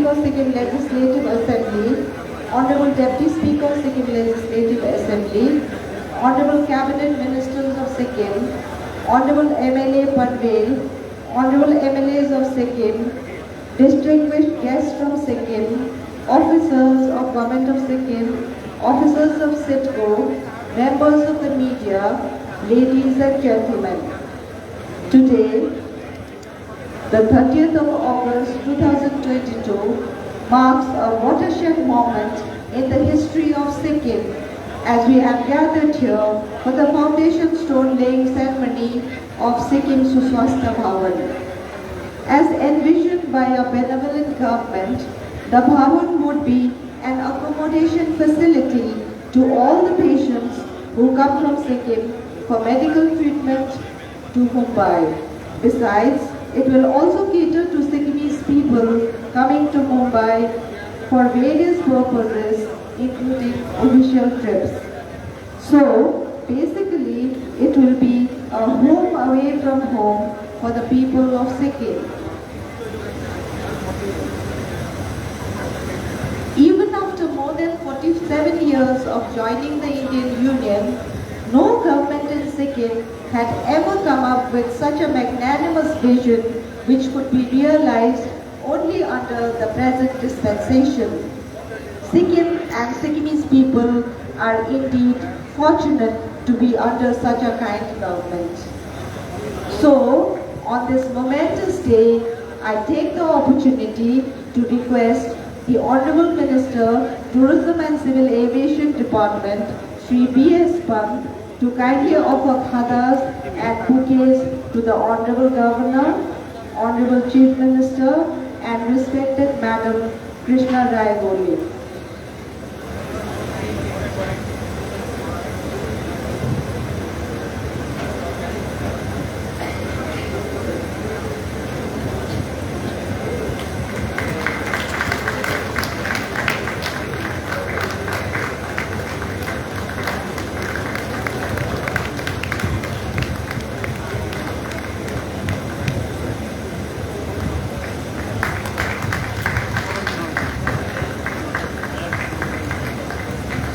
Speaker, Sikkim Legislative Assembly, Honorable Deputy Speaker, Sikkim Legislative Assembly, Honorable Cabinet Ministers of Sikkim, Honorable MLA Panvel, Honorable MLAs of Sikkim, distinguished guests from Sikkim, officers of Government of Sikkim, officers of CITCO, members of the media, ladies and gentlemen. Today, the 30th of August 2022 marks a watershed moment in the history of Sikkim as we have gathered here for the foundation stone laying ceremony of Sikkim Suswastha Bhavan. As envisioned by a benevolent government, the Bhavan would be an accommodation facility to all the patients who come from Sikkim for medical treatment to Mumbai. Besides, it will also cater to Sikkimese people coming to Mumbai for various purposes, including official trips. So, basically, it will be a home away from home for the people of Sikkim. Even after more than 47 years of joining the Indian Union, no government in Sikkim had ever come up with such a magnanimous vision which could be realized only under the present dispensation. Sikkim and Sikkimese people are indeed fortunate to be under such a kind government. So, on this momentous day, I take the opportunity to request the Honorable Minister, Tourism and Civil Aviation Department, Shri B.S. Pant, to kindly offer khadas and bouquets to the Honorable Governor, Honorable Chief Minister, and respected Madam Krishna Rai Goli.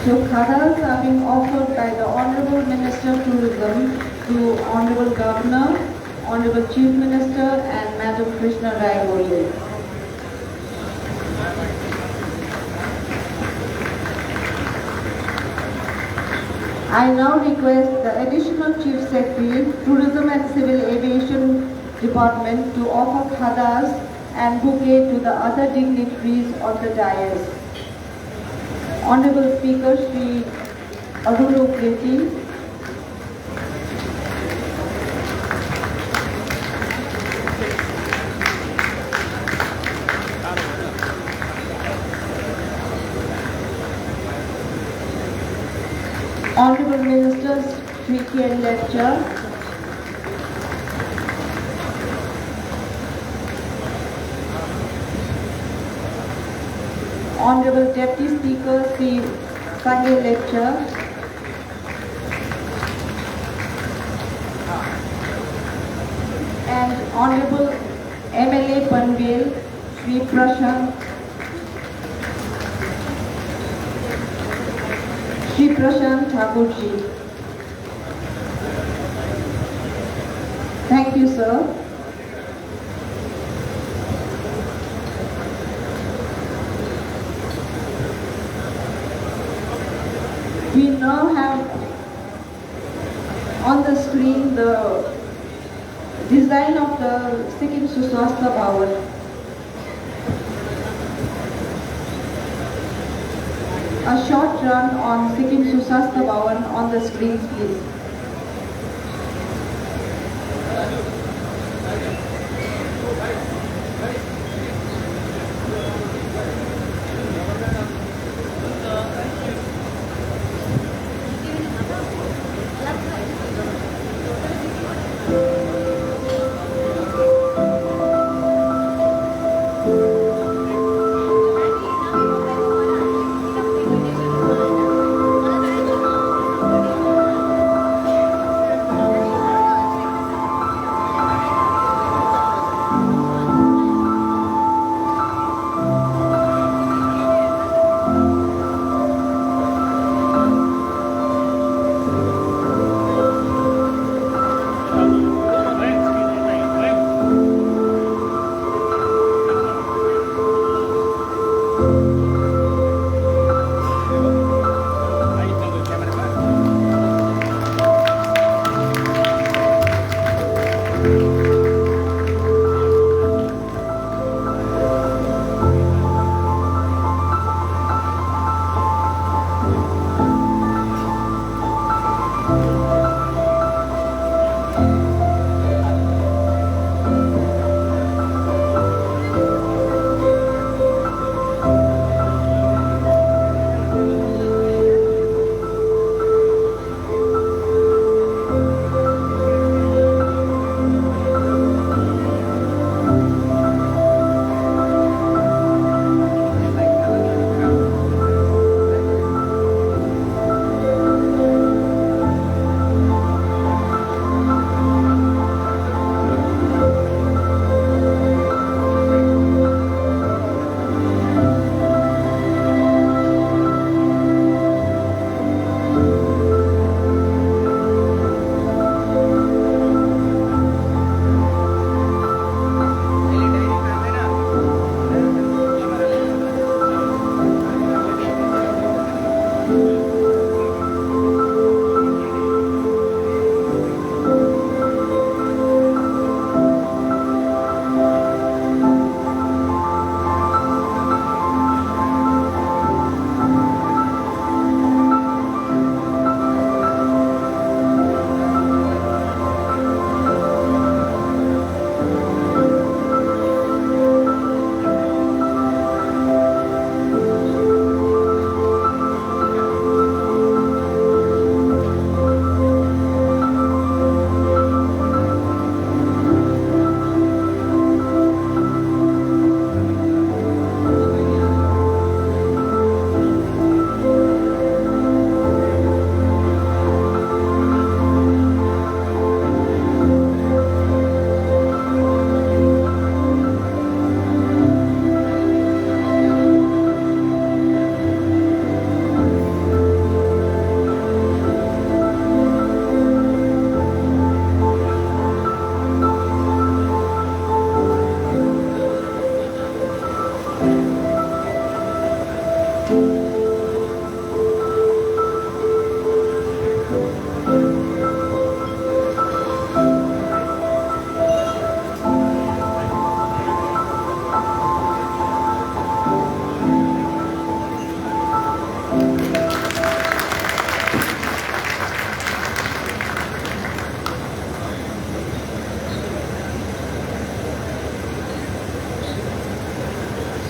So khadas are being offered by the Honorable Minister of Tourism to Honorable Governor, Honorable Chief Minister and Madam Krishna Rai Goli. I now request the Additional Chief Secretary, Tourism and Civil Aviation Department to offer khadas and bouquet to the other dignitaries on the dais. Honorable Speaker Shri Arun Upreti, Honorable Ministers Shri K.N. Lecture, Honorable Deputy Speaker Sri Sanjay Lecture, and Honorable MLA Panvel Sri Prashant Thakurji. Thank you, sir. We now have on the screen the design of the Sikkim Suswastha Bhavan. A short run on Sikkim Suswastha Bhavan on the screens, please.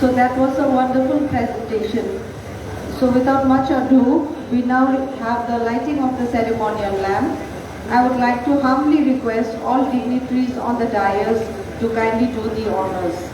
So that was a wonderful presentation. So without much ado, we now have the lighting of the ceremonial lamp. I would like to humbly request all dignitaries on the dais to kindly do the honors.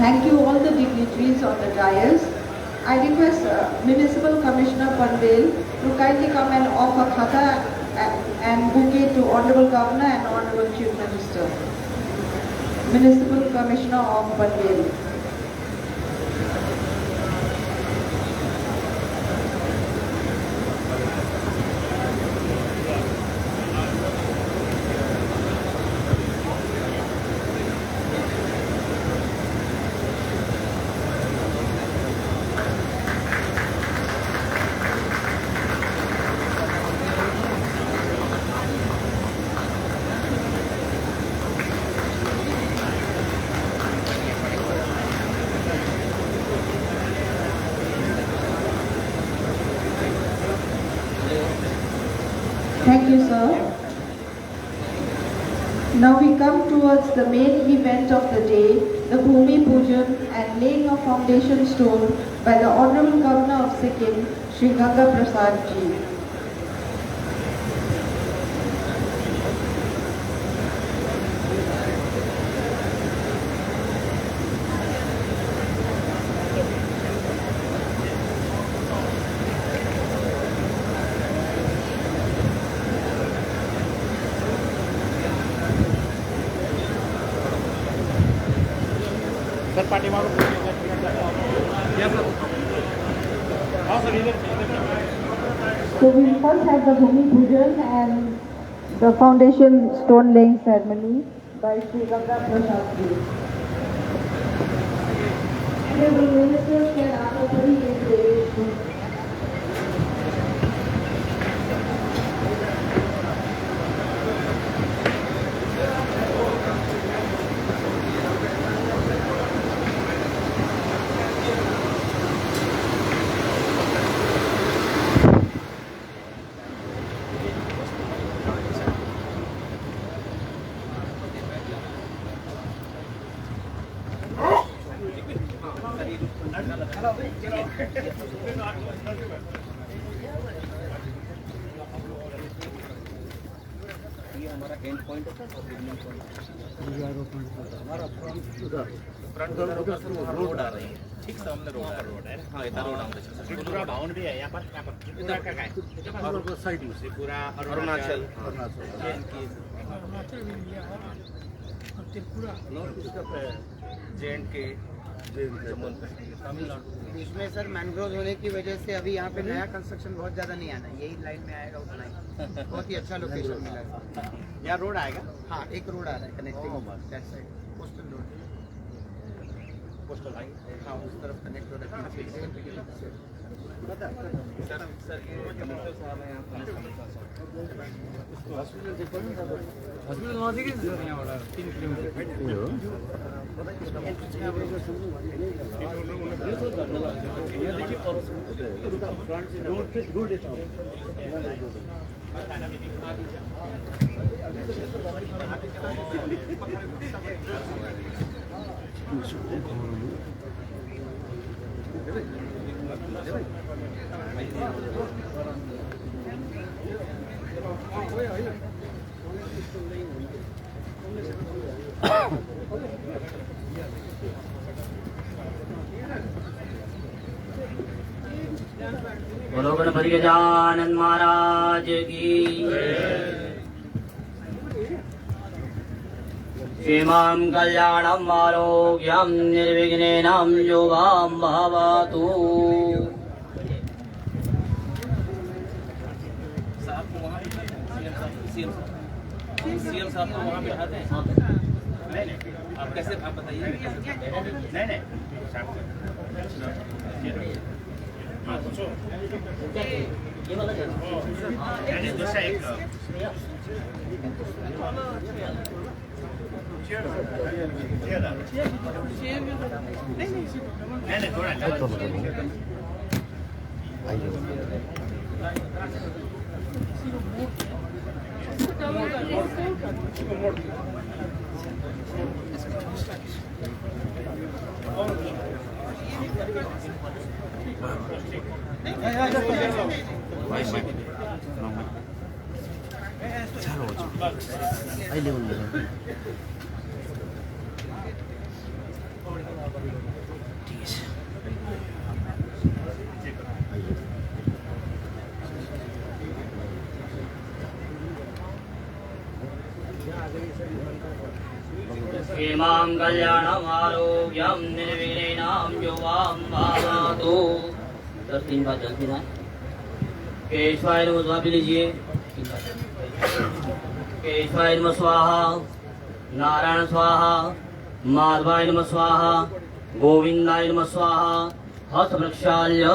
Thank you all the dignitaries on the dais. I request Municipal Commissioner Panvel to kindly come and offer khata and bouquet to Honorable Governor and Honorable Chief Minister. Municipal Commissioner of Panvel. Thank you, sir. Now we come towards the main event of the day, the Bhumi Pujan and laying of foundation stone by the Honorable Governor of Sikkim, Shri Ganga Prasad Ji. Sir party मारो So we first have the Bhumi Pujan and the foundation stone laying ceremony by Shri Ganga Prasad Ji. Honorable Ministers can accompany in the हमारा and point होता है और beginning point हमारा front road आ रही है ठीक सामने रोड है हाँ इधर रोड आउंड है पूरा बाउंड भी है यहाँ पर इधर का है और साइड में से पूरा अरुणाचल त्रिपुरा जे&के इसमें सर मैंग्रोव होने की वजह से अभी यहाँ पे नया कंस्ट्रक्शन बहुत ज़्यादा नहीं आना, यही लाइन में आएगा उतना ही। बहुत ही अच्छा लोकेशन मिला है। यहाँ रोड आएगा, हाँ एक रोड आ रहा है connecting that side, coastal road, coastal line, हाँ उस तरफ कनेक्ट हो रहा है। सर ये कमिश्नर साहब हैं हॉस्पिटल नजदीक है सर, यहाँ वाला 3 किलोमीटर बोलो गणपति गजानन महाराज की। क्षेमं कल्याणं आरोग्यं निर्विघ्नेन योगां भवतु। सीएम साहब को वहाँ बिठाते हैं। नहीं आप कैसे आप बताइए। नहीं दूसरा एक नहीं थोड़ा क्षेमं कल्याणं आरोग्यं निर्विघ्नेन योगां भवतु। 3 बार जल पीना है। केशवाय नमः स्वाहा पी लीजिए। केशवाय नमः स्वाहा, नारायण स्वाहा, माधवाय नमः स्वाहा, गोविंदाय नमः स्वाहा, हस्तवृक्षाल्य।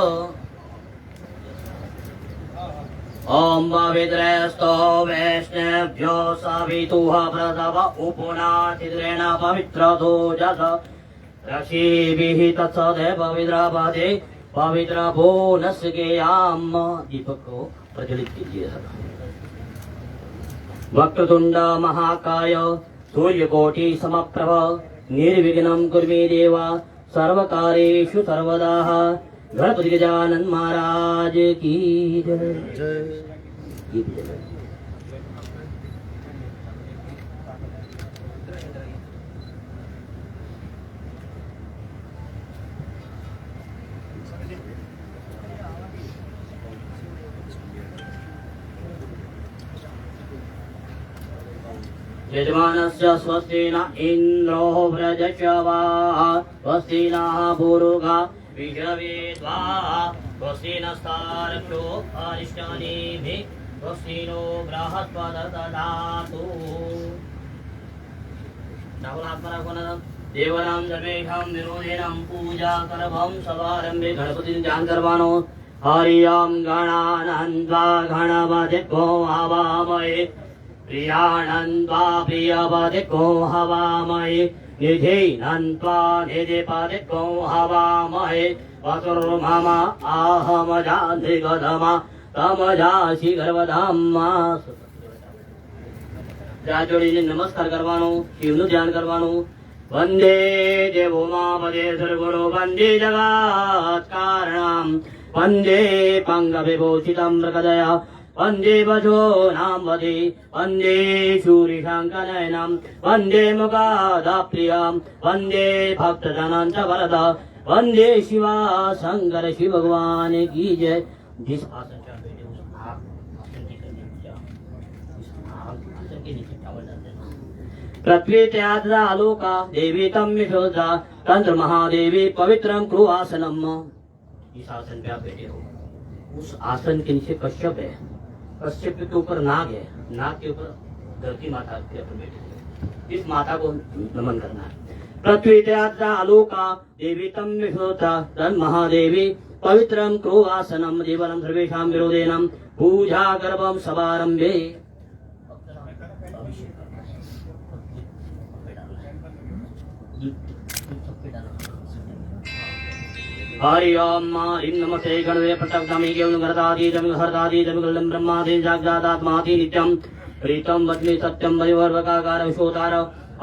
ओम पवित्रस्तो वैष्णव्यो सवितुः प्रसव उपुनातिद्रेण पवित्रतो जस ऋषिभिः तत्सदेव पवित्रपदे पवित्र बोनस्य केयाम। दीपक को प्रज्वलित कीजिए। वक्रतुंड महाकाय सूर्यकोटि समप्रभ निर्विघ्नं कुर्मे देव सर्वकार्येषु सर्वदा। गणपति गजानन महाराज की जय। यजमानस्य स्वस्ति न इन्द्रो व्रजश्रवाः स्वस्ति नः पूरुगा विश्रवेद्वा स्वस्ति नस्तारक्षो अरिष्टानेभिः स्वस्ति नो बृहस्पतिर्दधातु। देवानां सर्वेषां विरोधेनां पूजा करवं सवारम्भे गणपति ध्यान करवानो। हरिओं गणानन्त्वा गणपतिर्भो हवामहे प्रियाणन्त्वा प्रियपतिर्भो हवामहे निधिनन्त्वा निधिपतिर्भो हवामहे वसुर्मम आहमजाधिगधमा तमजासि गर्वधामा। જોડીને નમસ્કાર કરવાનો, શિવનું ધ્યાન કરવાનું. વંદે દેવો માપદે સર્વગુરુ વંદે જગત કારણમ વંદે પંગ વિભૂષિતમ પ્રકદય વંદે વજો નામ વદે વંદે શૂરિશંકનયનમ વંદે મુખાદપ્રિયમ વંદે ભક્તજનંચ વરદ વંદે શિવા શંકર शिव भगवान की जय। जिस आसन पे आप बैठे हो आप पृथ्वी त्याद्रा आलोका देवी तम विशोधा तंत्र महादेवी पवित्रम क्रू आसनम। इस आसन पे आप बैठे हो, उस आसन के नीचे कश्यप है, कश्यप के ऊपर नाग है, नाग के ऊपर धरती माता के ऊपर बैठे हो। इस माता को नमन करना है। पृथ्वी त्याद्रा आलोका देवी तम विशोधा तंत्र महादेवी पवित्रम क्रू आसनम देवनम सर्वेषां विरोधेनम पूजा गर्भम सवारंभे। हरि ओम ह्रीं नमस्ते गणवे प्रत्यक्षामि केवलं गणतातीतं हरतातीतं कल्लं ब्रह्मादि जाग्जादात्मादि नित्यं प्रीतं वच्मि सत्यं वैवर्वकाकार विश्वोतार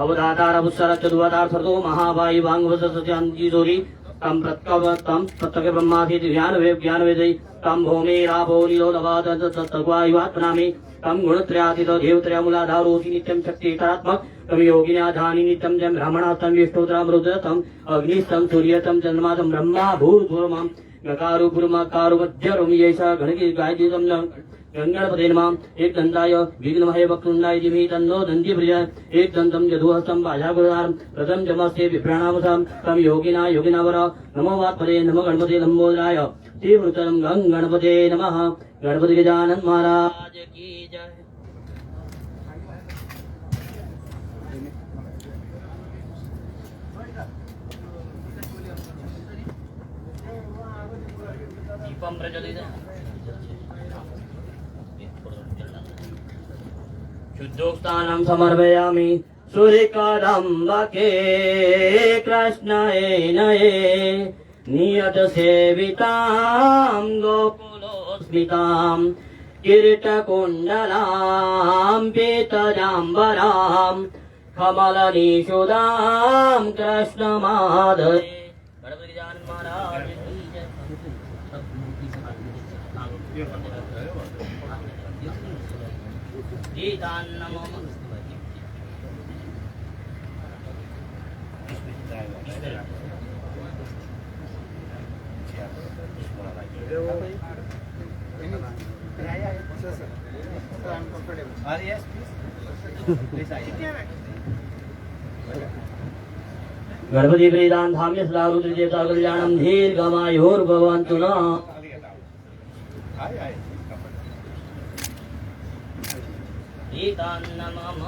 अवधातार पुष्सरच्चदुवतार्थो महावायु वाङ्वसस्यांजिजोरि तं प्रत्यक्ष ब्रह्मादि ज्ञानवेदि तं भूमिरापो नीलोदवाद तत्तद्वायुवात्मनामि तं गुणत्रयातीत देवत्रयमूलाधारोऽसि नित्यं शक्तितरात्मक तं योगिनाधानि नित्यं जं ब्राह्मणास्तं विष्णुतरामृतम् अग्निस्तं सूर्यतं चन्द्रमातं ब्रह्मा भूर्भुवम् गकारो पुरमकारो मध्यरुं येषा गणकी गायतीतं गंगणपते नमः एक दंताय विघ्नमहे वक्रतुंडाय धीमहि तन्नो दन्ति प्रचोदयात् एक दन्तं जदुहस्तं भाजाकुलारं प्रथम जमस्ते विभ्राणावसं तं योगिनावर नमो वात्मने नमो गणपते लंबोदराय तीव्रतरं गं गणपते नमः। गणपति गजानन महाराज की जय। दीपं प्रज्वलित शुद्धोक्तानं समर्पयामि सूर्यकादम्बके कृष्णये नये नियत सेवितां गोकुलोस्मितां किरीटकुण्डलां पीतजाम्बरां कमलनिषुदां कृष्णमाधवे। गणपति गजानन महाराज की जय। गीतान्नमः गणपति प्रीदान धाम्य सदा रुद्र देवता कल्याणम दीर्घमायुर्भवन्तु नः। गीतान्नमः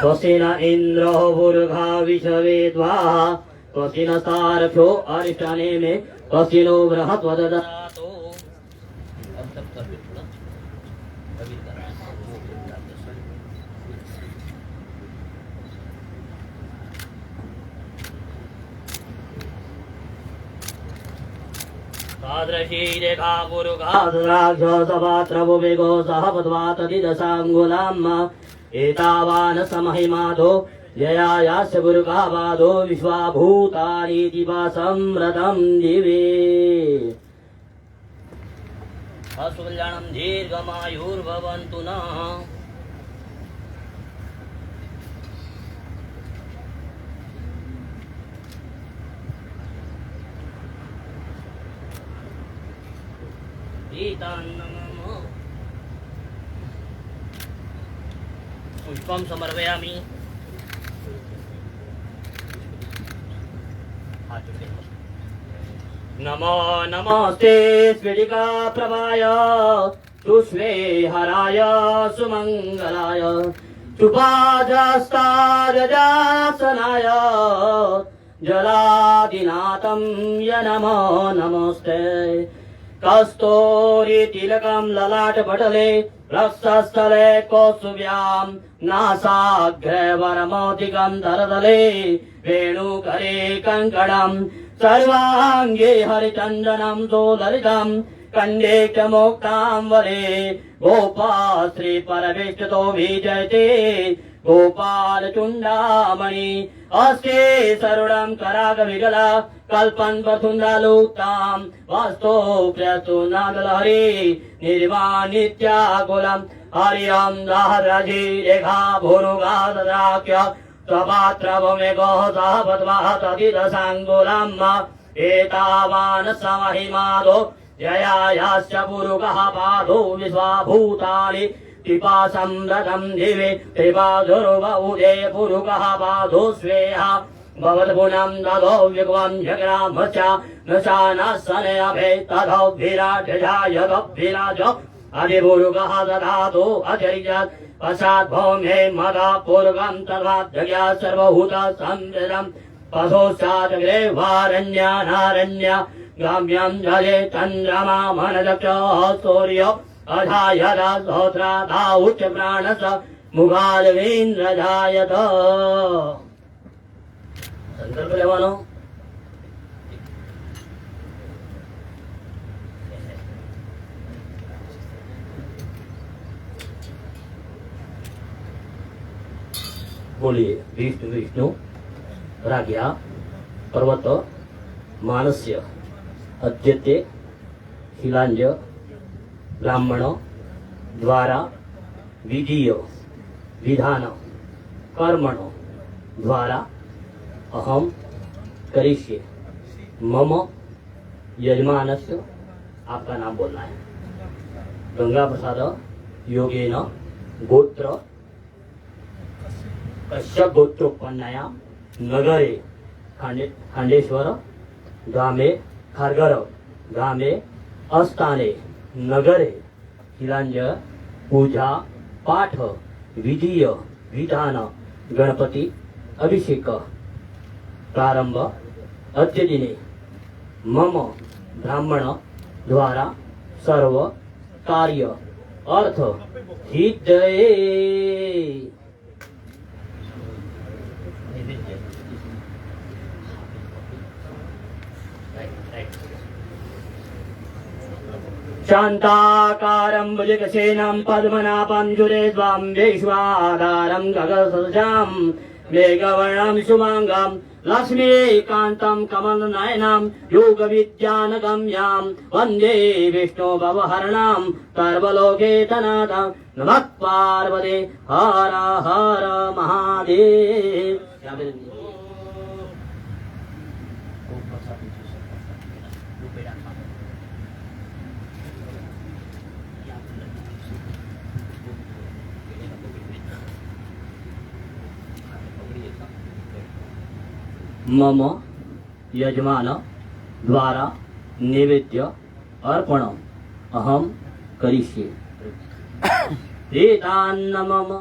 त्वसेन इन्द्रो भूर्भुवः विश्ववेद्वा त्वसेन सारथ्यो अरिष्टाने मे त्वसेनो बृहत्वददातु। तादृशी रेखा पुरुषाद्राक्ष सपात्रवो वेगो सह पद्वा तदिदशाङ्गुलाम् एतावान् समहिमादो जयायास्य पुरुषावादो विश्वाभूतानि दिवासंव्रतं दिवे। अस्तु कल्याणं दीर्घमायुर्भवन्तु नः। गीतान्नमः पुष्पं समर्पयामि। नमो नमस्ते स्फटिका प्रभाय तुष्वे हराय सुमंगलाय सुपादस्तारजासनाय जलादिनाथं य नमो नमस्ते। कस्तूरी तिलकं ललाटपटले रक्तस्थले कौस्तुभ्यां नासाग्रे वरमौक्तिकं धरतले वेणुकरे कङ्कणं सर्वाङ्गे हरिचन्दनं सोललितं कण्डे च मोक्तां वरे गोपाल श्री परमेष्ठतो विजयते गोपाल चुण्डामणि अस्ते सरुणं करागविगला कल्पन् वसुन्धरालुक्तां वास्तो प्रस्तु नागलहरी निर्वाणित्याकुलं हरियं दाहराजी रेखा भूरुगाद्राक्य स्वपात्रवमेघो सह पद्मः तदिदशाङ्गुलम् एतावान् समहिमादो जयायाश्च पुरुषः पादो विश्वाभूतानि पिपासंव्रतं दिवे त्रिपादुर्वउदे पुरुषः पादो स्वेह भवद्गुणं दधो विग्वं जग्रामश्च नशानसनयभे तधो विराजयदभिराज अधिपुरुषः दधातु अचरिजत् पश्चात् भौमे मदा पूर्वं तद्वाद्यज्ञा सर्वभूत संवृतं पशोश्चादग्रे वारण्यानारण्य गाम्यं जले चन्द्रमा मनदक्ष सूर्य अधायत श्रोत्रा दाउच्च प्राणस मुखालवेन्द्र जायत संकल्प लेवानो बोलिए विष्णु विष्णु राज्ञा पर्वत मानस्य अद्यते शिलांज ब्राह्मण द्वारा विधीय विधान कर्मण द्वारा अहम करिष्ये मम यजमानस्य आपका नाम बोलना है गंगा प्रसाद योगेन गोत्र कश्यप गोत्रोत्पन्नाया नगरे खांडेश्वर ग्रामे खारगर ग्रामे अस्थाने नगरे शिलांज पूजा पाठ विधीय विधान गणपति अभिषेक प्रारंभ अद्य दिने मम ब्राह्मण द्वारा सर्व कार्य अर्थ सिद्धये शान्ताकारं भुजगसेनं पद्मनाभं जुरेद्वां विश्वाधारं गगनसदृशां मेघवर्णं शुभाङ्गं लक्ष्मीकान्तं कमलनयनं योगविद्यानगम्यां वन्दे विष्णुभवहरणं सर्वलोकेतनाथं नमः पार्वते हर हर महादेव। मम यजमान द्वारा नैवेद्य अर्पण अहम करिष्ये एतान्न मम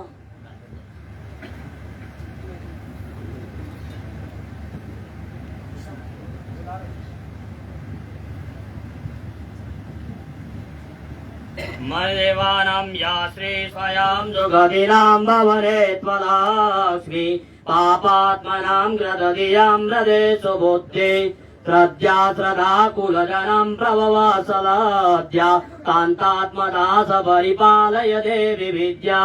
मदेवानां या श्री स्वयं सुगतिनां भवने त्वदास्मि पापात्मनां ग्रदधियां हृदे सुबुद्धि श्रद्धा श्रद्धा कुलजनं प्रभवसलाद्या कान्तात्मदा स परिपालय देवी विद्या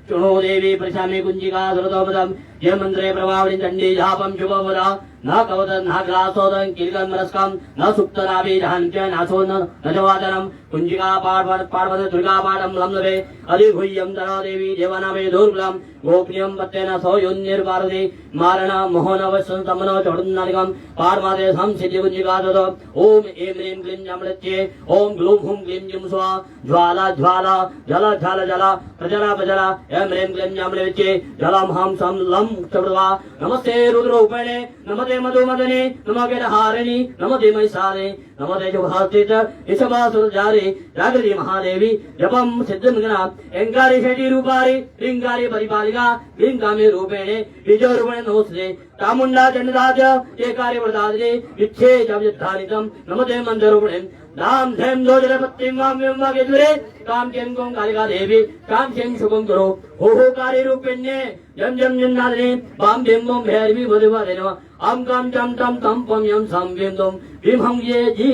शृणु देवी प्रशामि कुञ्जिका श्रुतोपदं ये मन्त्रे प्रभावणि चण्डी जापं शुभवदा न कवदन् न ग्रासोदं किल्कं रस्कं न सुप्तनाभिधानं च नासो न जवादनं कुञ्जिका पार्वती दुर्गा पाठं लम्लभे अधिगुह्यं तरा देवी देवनामे दुर्गुलं गोप्यं पत्तेन सौयोन्यर्भारति मारण मोहनवशं समनो चोडुन्नालिकं पार्मादे संसिद्धि कुञ्जिका दद ओम ऐं ह्रीं क्लीं जमृत्ये ओम ग्लूं हुं क्लीं जिं स्वाहा ज्वाला ज्वाला जल जल जल प्रजला प्रजला ऐं ह्रीं क्लीं जमृत्ये जलं हं सं लं चप्रवा नमस्ते रुद्रोपेणे नमते मधुमदने नमो हारिणी नमते महिषाने नमते शुभास्थित ऋषभासुरजारे जागृति महादेवी जपं सिद्धमृगना एंगारी षटी रूपारी लिंगारी परिपालिका लिंगामे रूपेणे विजयरूपेण नमस्ते चामुंडा चंडदाच एकारे वरदादे विच्छे जपयद्धानितं नमते मंत्ररूपेणे नाम धैम दोजरपत्तिं वां वागे दुरे काम कें कों कालिका देवी काम कें शुभं करो हो कार्य रूपेण्ये जम जम जन्नादने वाम बिंबं भैरवी भदेवादे नमः आम काम चम तम तम पम यम सम बिंदुम बिमहं ये जी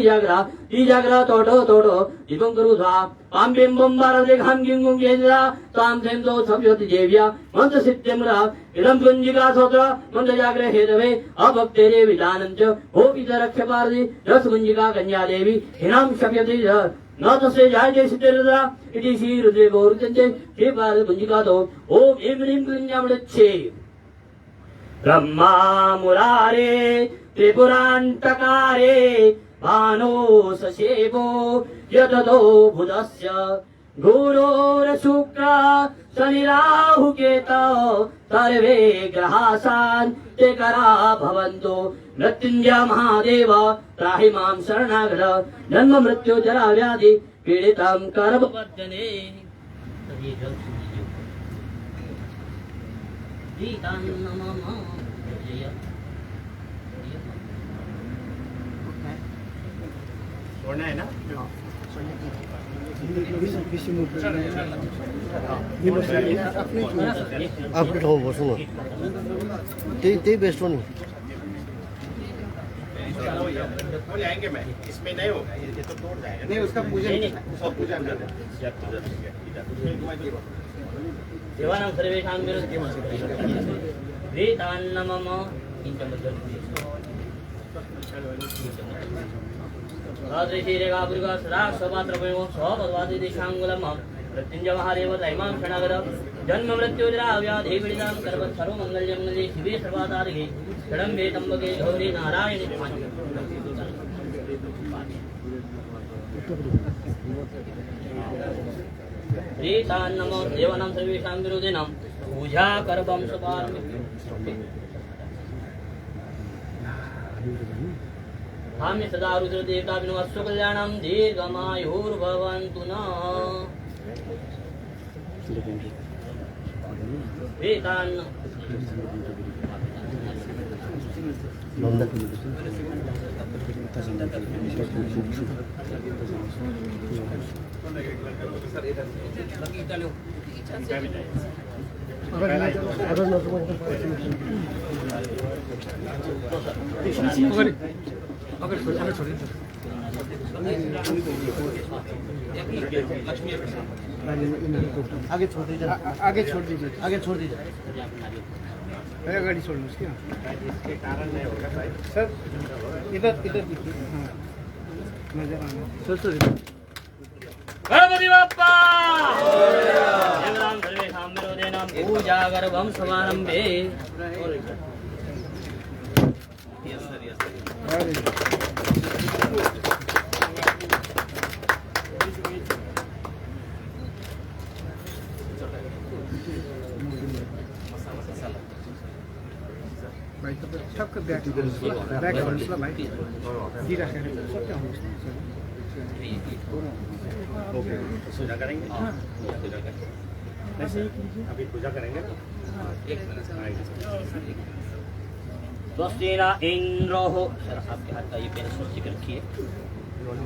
जागरा तोटो तोटो दिवं करुधा आम बिंबं बारदे घाम गिंगुं गेंद्रा ताम धैम दो सभ्यति देव्या मंत्र सिद्ध्यमरा इदं कुंजिका सोत्र मंत्र जागरे हेतवे अभक्तेरे विधानं च हो पितरक्ष पारदि रस कुंजिका कन्या देवी हिनां शप्यति न तस्य जायते सिद्धिरदा इति श्री रुद्रे गौरचंदे श्री पार्वती कुंजिका तो ओम ऐं ह्रीं क्लीं जमृच्छे ब्रह्मा मुरारे त्रिपुरान्तकारे भानो ससेवो यततो बुधस्य गुरोर्शुक्र शनिराहुकेतौ सर्वे ग्रहासान् ते करा भवन्तु मृत्युञ्जय महादेव त्राहि मां शरणागत जन्म मृत्यु जरा व्याधि पीडितं कर्मवर्धने छोड़ना है ना अपडेट हो बसो न त्यही बेस्ट हो नि हो जाएंगे मैं इसमें नहीं होगा ये तो तोड़ जाएगा नहीं उसका पूजन सब पूजा कर देवानां सर्वेषां वेदान्नमम राजऋषिरेगापुरिका सदा स्वपात्रपयो स्वपद्वादिदेशाङ्गुलम् मृत्युञ्जय महादेव दैमां शरणगद जन्म मृत्युजराव्याधि पीडितां सर्वत् सर्वमङ्गलमङ्गले शिवे सर्वाधारिणे षडम्बे त्र्यम्बके गौरी नारायणे प्रीतान्नमो देवानां सर्वेषां विरोधिनां पूजा करवं सुपारम्भे हाम्य सदा रुद्रदेवता विनमस्व कल्याणं दीर्घमायुर्भवन्तु नः वेदान् आगे छोड़ दीजिए आगे छोड़ दीजिए आगे छोड़ दीजिए पहले गाड़ी छोड़ लो उसकी इसके कारण नहीं होगा भाई सर इधर इधर देखिए हाँ नजर आना सर गणपति बाप्पा देवानां सर्वेषां विरोधिनां पूजा करवं समारम्भे यस सर भाई तो सबका बैक बैक होल्ड भाई धीरे से सब क्या होगा ओके पूजा करेंगे पूजा करेंगे अभी पूजा करेंगे एक मिनट स्वस्ति न इंद्रो हो सर आपके हाथ का ये पेन स्वस्तिक रखिए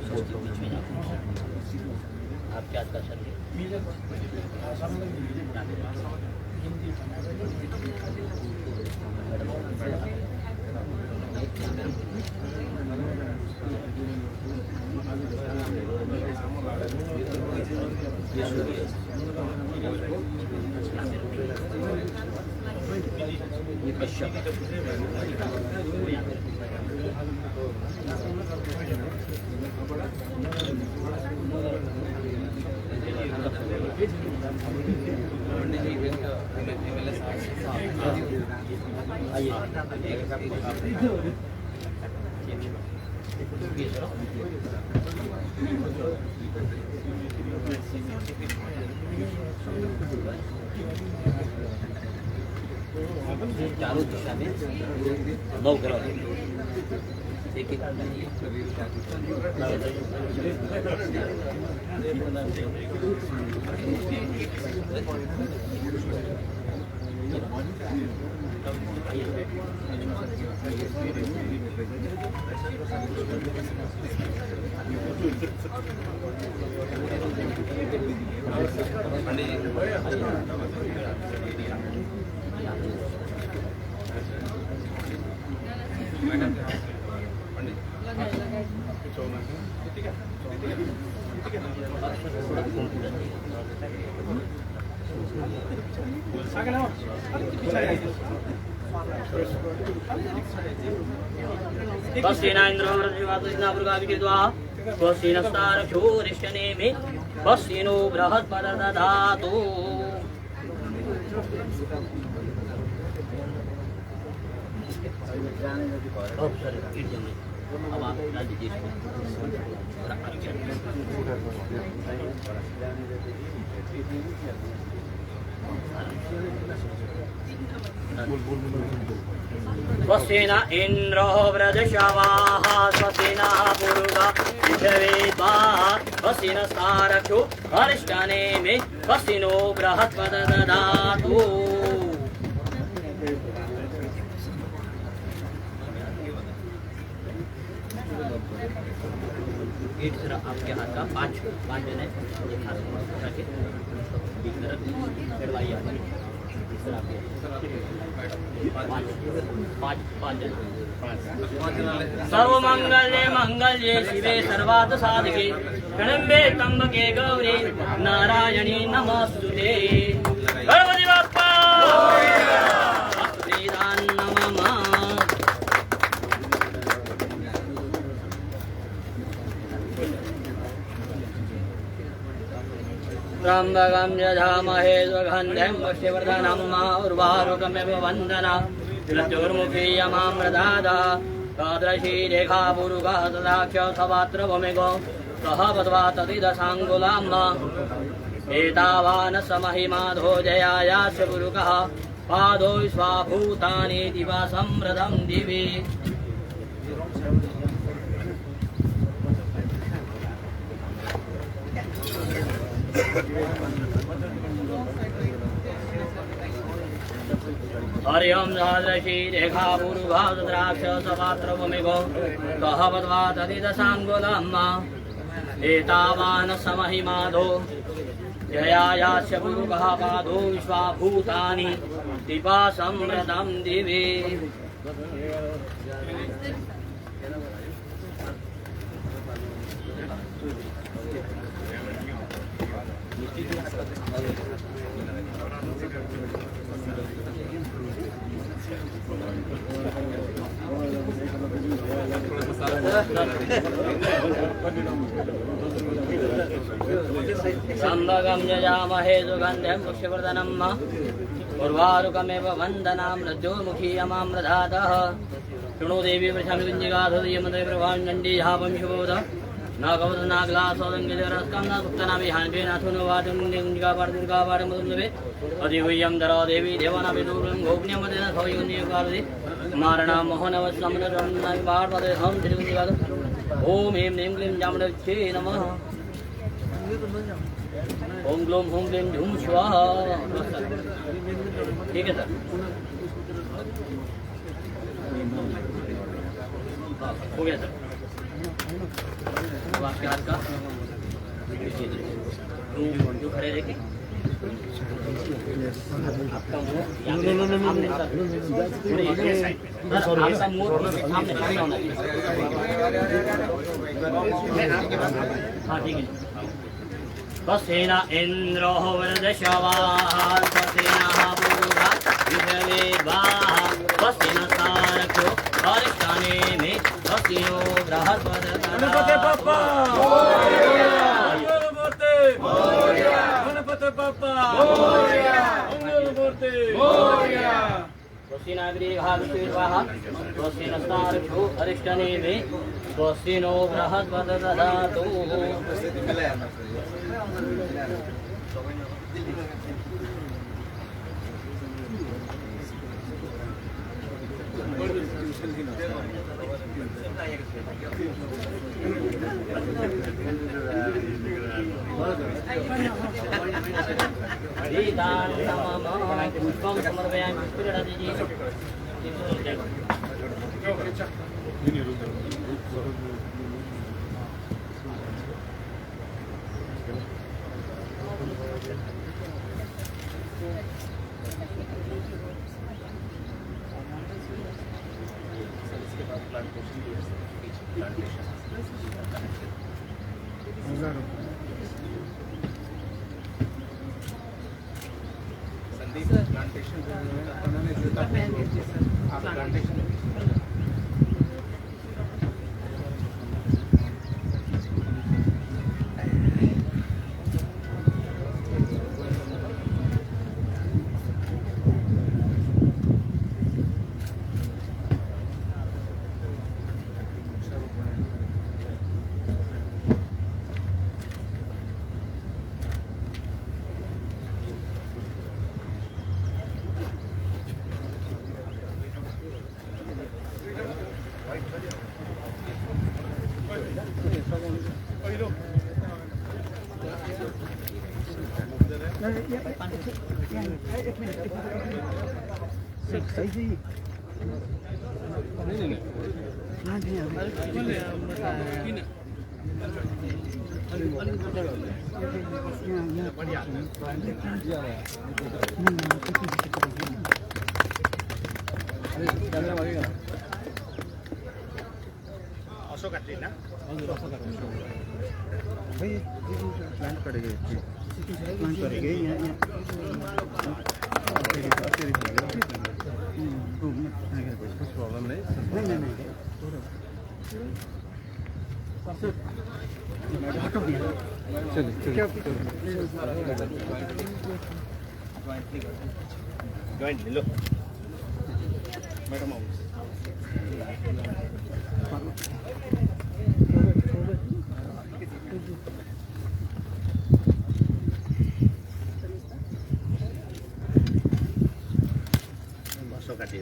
स्वस्तिक बीच में आपके हाथ का सर चारों दिशा में नौ करो एक एक स्वस्तिनस्तारक्षोरिष्टनेमि स्वस्तिनो बृहत्पददधातु अब आप राज्य देश स्वस्ति न इंद्रो व्रजशवाः स्वस्ति नः पूर्वा विषवेद्वाः स्वस्ति नस्तारक्षो अरिष्टनेमि स्वस्ति नो बृहत्पददधातु एक तरफ आपके हाथ का पाँच जने एक हाथ में उठा के एक तरफ चढ़वाइए इस तरह आपके पाँच जने। सर्वमंगल्ये मंगल्ये शिवे सर्वार्थ साधके शरण्ये त्र्यंबके गौरी नारायणी नमोस्तुते। गणपति बाप्पा वेदान नमः। त्र्यंबकं यजामहे सुगन्धिं पुष्टिवर्धनं उर्वारुकमिव वन्दना मृत्युर्मुखी यमामृतादा तादृशी रेखा पुरुषः तदाक्ष सवात्र भूमिको सह बद्ध्वा तदिदशाङ्गुलाम् एतावान् समहिमाधो जयायास्य पुरुषः पादो स्वाभूतानि दिवा समृद्धं दिवि। हरि ओम सादृशी रेखा पूर्वाद द्राक्ष सपात्र भूमिको कह बद्ध्वा तदिदशाङ्गुलम् एतावान् समहिमाधो जयायास्य पुरुषः पादो विश्वाभूतानि दिवा समृद्धं दिवि। त्र्यंबकं यजामहे सुगन्धिं पुष्टिवर्धनं उर्वारुकमिव वन्दना मृत्युर्मुखी यमामृतातः। शृणु देवी वृषामि विञ्जिगाधुर्यमदे प्रभां चण्डी झापं शुभोद नागवद नागलासोदङ्गिरस्कं न सुप्तनामि हान्वेनाथुनुवादुङ्गिकापार्दुर्गापारमुदुन्दवे अधिवयं धरा देवी देवानाभिदूरं गोपनीयमदेन भवयुन्नियकालदे मारणा मोहनवत्समनरन्नाविपार्वदे हम श्रीगुञ्जिगाद। ओम ह्रीं ह्रीं क्लीं जामदच्छे नमः। ओम ग्लोम होम क्लीं झूम स्वाहा। ठीक है सर, हो गया सर। तो आपके हाथ का जो खड़े रहे आपका मुंह सामने सर, आपका मुंह सामने होना चाहिए। हाँ ठीक है। स्वस्तिना इंद्रो वरदशवाः स्वस्तिनः पूर्वा विश्ववेद्वाः स्वस्तिनः सारथ्यो अरिष्टाने मे स्वस्तिनो बृहस्पतिर्दधातु। गणपति बाप्पा मोरया। गणपति बाप्पा मोरया। गणपति मोरया। स्वस्तिना गृहाभिर्वाः स्वस्तिनः सारथ्यो अरिष्टाने मे स्वस्तिनो बृहस्पतिर्दधातु। पुष्पं समर्पयामि। संदीप प्लांटेशन उन्होंने जूता पहन के आप प्लांटेशन अशोक आटली ना प्लांट करेंगे प्लांट करेंगे कुछ प्रॉब्लम नहीं चलिए ज्वाइंट लो मैडम अशोक आटली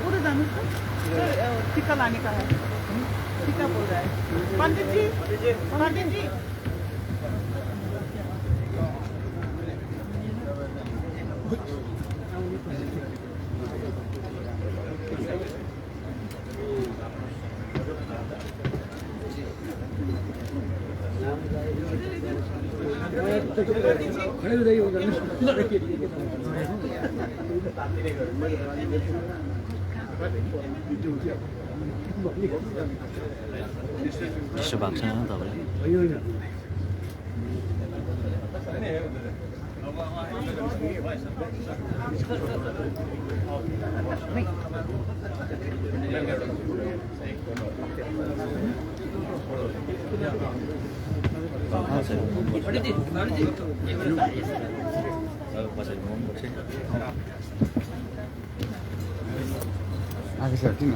उधर जाने का टीका लाने का है टीका बोल रहा है पंडित जी खड़े हो जाइए 수박차는 더블. आगे सेटिंग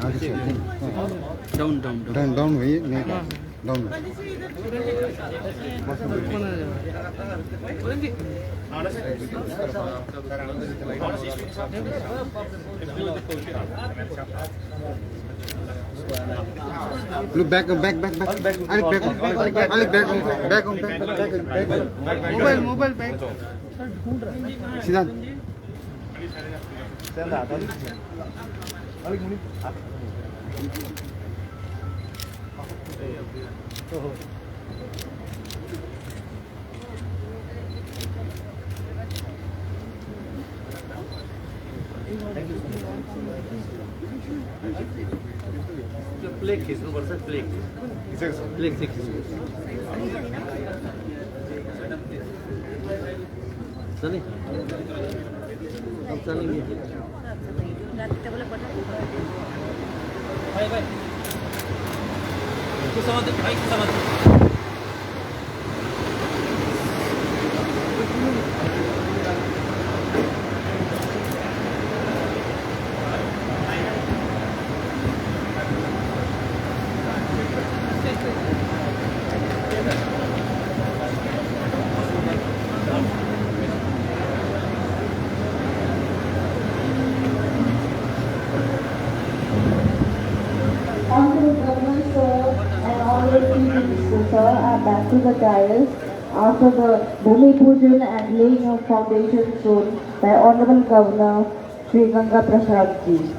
डाउन हुई नहीं down Look back. Mobile bag सीधा प्लेग खींचना पड़ता है प्लेग से खींचना चले अब चलेंगे भाई भाई Minister and back to the dais after the Bhumi Pujan and laying of foundation stone by Honorable Governor Sri Ganga Prasad Ji.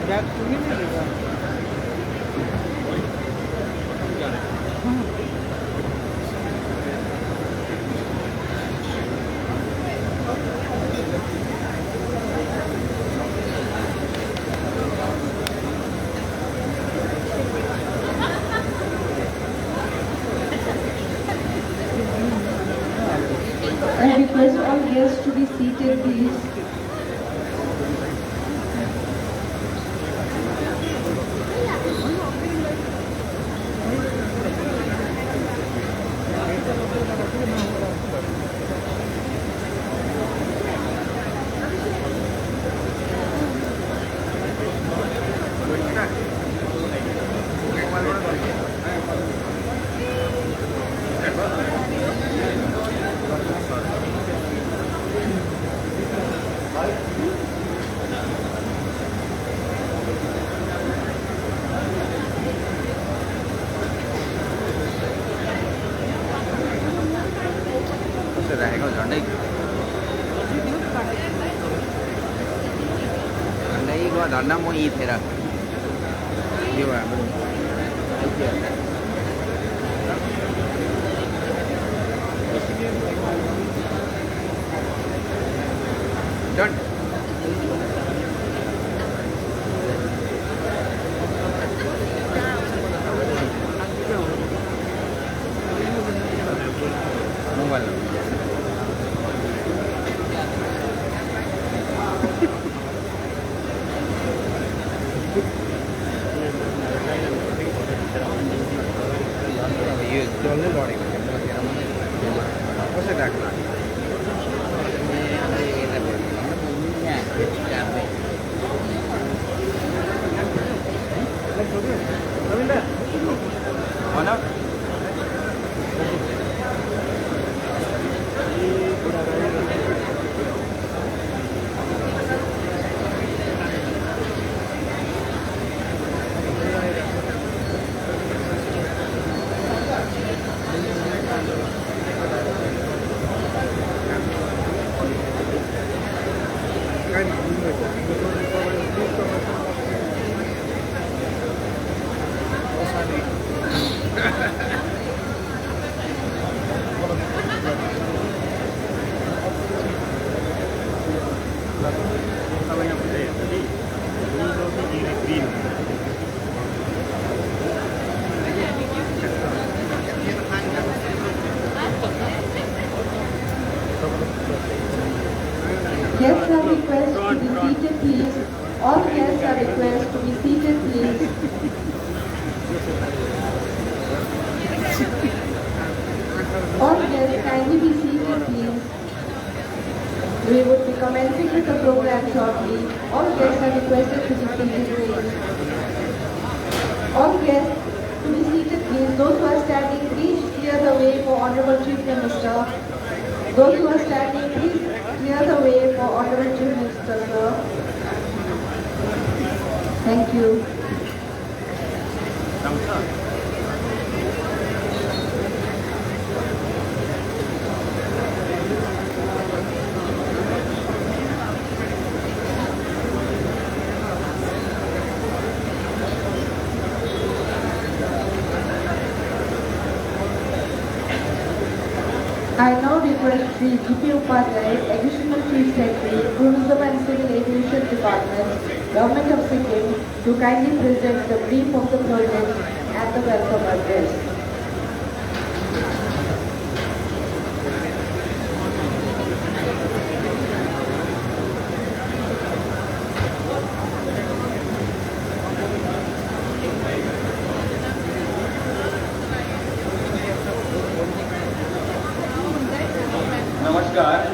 Bag तुम्हें नहीं देगा I request all guests to be seated, please. रहेगा झंडे नहीं को धरना म यी थिएर यो हाम्रो डन मोबाइल यो डल्लै लडेको कसरी राख्नु Guests are requested to be seated, please. All guests are requested to be seated, please. All guests kindly be seated, please. We would be commencing with the program shortly. All guests are requested to be seated, please. All guests to be seated, please. Those who are standing, please clear the way for Honorable Chief Minister. Those who are standing, please clear the way for Honorable Chief Minister, sir. Thank you. I now request Sri G.P. Upadhyay, Additional Chief Secretary, Tourism and Civil Aviation Department, Government of Sikkim, to kindly present the brief of the project and the welcome address. नमस्कार,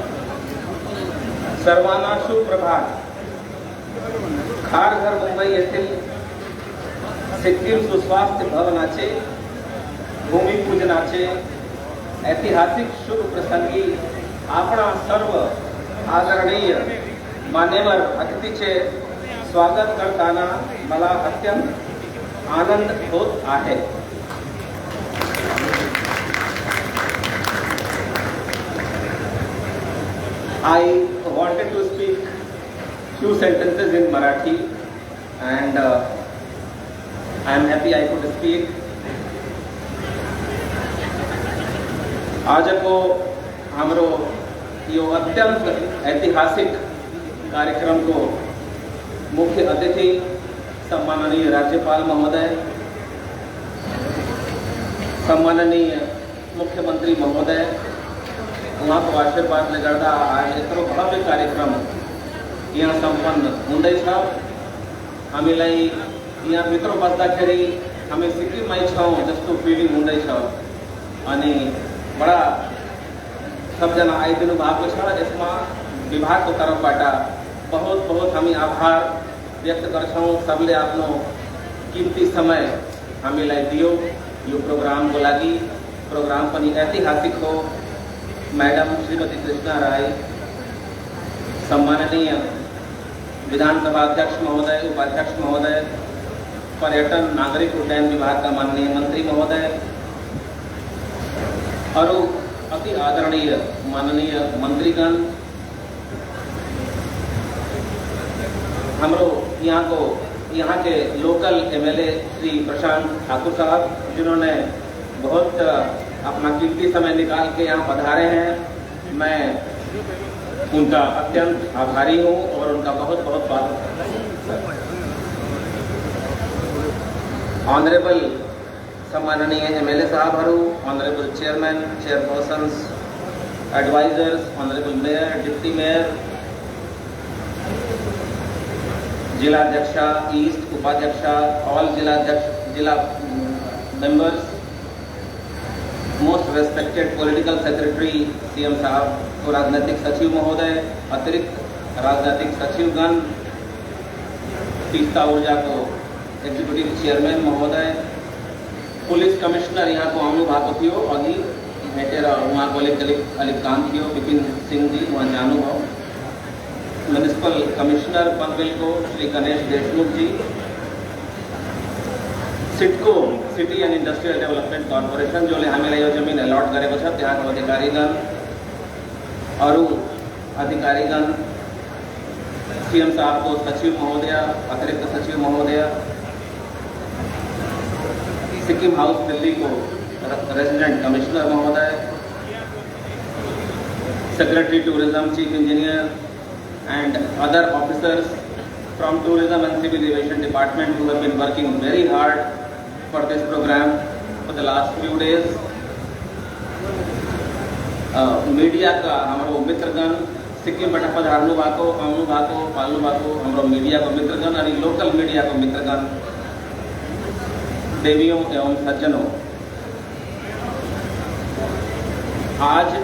सर्वांना सुप्रभात. खारघर मुंबई येथील सिक्कीम सुस्वास्थ्य भवनाचे भूमिपूजनाचे ऐतिहासिक शुभ प्रसंगी आपणा सर्व आदरणीय मान्यवर अतिथीचे स्वागत करताना मला अत्यंत आनंद होत आहे. I wanted to speak few sentences in Marathi and I am happy I could speak. आज को हमरो यो अत्यंत ऐतिहासिक कार्यक्रम को मुख्य अतिथि सम्माननीय राज्यपाल महोदय, सम्माननीय मुख्यमंत्री महोदय वहाँ को आशीर्वाद लेकर आज एतरो भव्य कार्यक्रम यहाँ संपन्न होंदे छ. हामीलाई यहाँ भित्र बस्दाखेरि हामी सिक्किममै छौँ जस्तो फिलिङ हुँदै छ अनि बडा सबजना आइदिनु भएको छ. यसमा विभागको तर्फबाट बहुत बहुत हामी आभार व्यक्त गर्छौँ. सबले आफ्नो कीमती समय हामीलाई दियो यो प्रोग्रामको लागि. प्रोग्राम पनि ऐतिहासिक हो. मैडम श्रीमती कृष्णा राय, सम्माननीय विधानसभा अध्यक्ष महोदय, उपाध्यक्ष महोदय, पर्यटन नागरिक उड्डयन विभाग का माननीय मंत्री महोदय और अति आदरणीय माननीय मंत्रीगण, हमरो यहाँ के लोकल एमएलए श्री प्रशांत ठाकुर साहब, जिन्होंने बहुत अपना कीमती समय निकाल के यहाँ पधारे हैं. मैं उनका अत्यंत आभारी हूँ और उनका बहुत बहुत स्वागत. ऑनरेबल सम्माननीय एमएलए साहबहरू, honourable chairman, chairpersons, advisers, honourable mayor, deputy mayor, जिलाध्यक्षा ईस्ट, उपाध्यक्षा, ऑल जिला members, most respected political secretary CM साहब, राजनीतिक सचिव महोदय, अतिरिक्त राजनीतिक सचिवगण, तीस्ता ऊर्जा को एग्जीक्यूटिव चेयरमैन महोदय, पुलिस कमिश्नर यहाँ को आउनु भएको थियो अघि भेटेर उहाँको अलिक काम थियो, विपिन सिंह जी वहाँ जानुभयो. म्युनिसिपल कमिश्नर पनवेल को Shri Ganesh Deshmukh ji, CIDCO city and industrial development corporation जो हामीलाई यो जमीन अलॉट गरेको छ त्यहाँको अधिकारीगण, अरू अधिकारीगण, सीएम साहब को सचिव महोदय, अतिरिक्त सचिव महोदय, सिक्किम हाउस दिल्ली को रेजिडेंट कमिश्नर महोदय, secretary tourism, chief engineer and other officers from tourism and civil aviation department who have been working very hard for this program for the last few days. Media का हमारो मित्रगण सिक्किम बाट पधार्नु भएको, आउनु भएको, पाल्नु भएको हाम्रो मीडिया को मित्रगण और लोकल मीडिया को मित्रगण, देवियों एवं सज्जनों, आज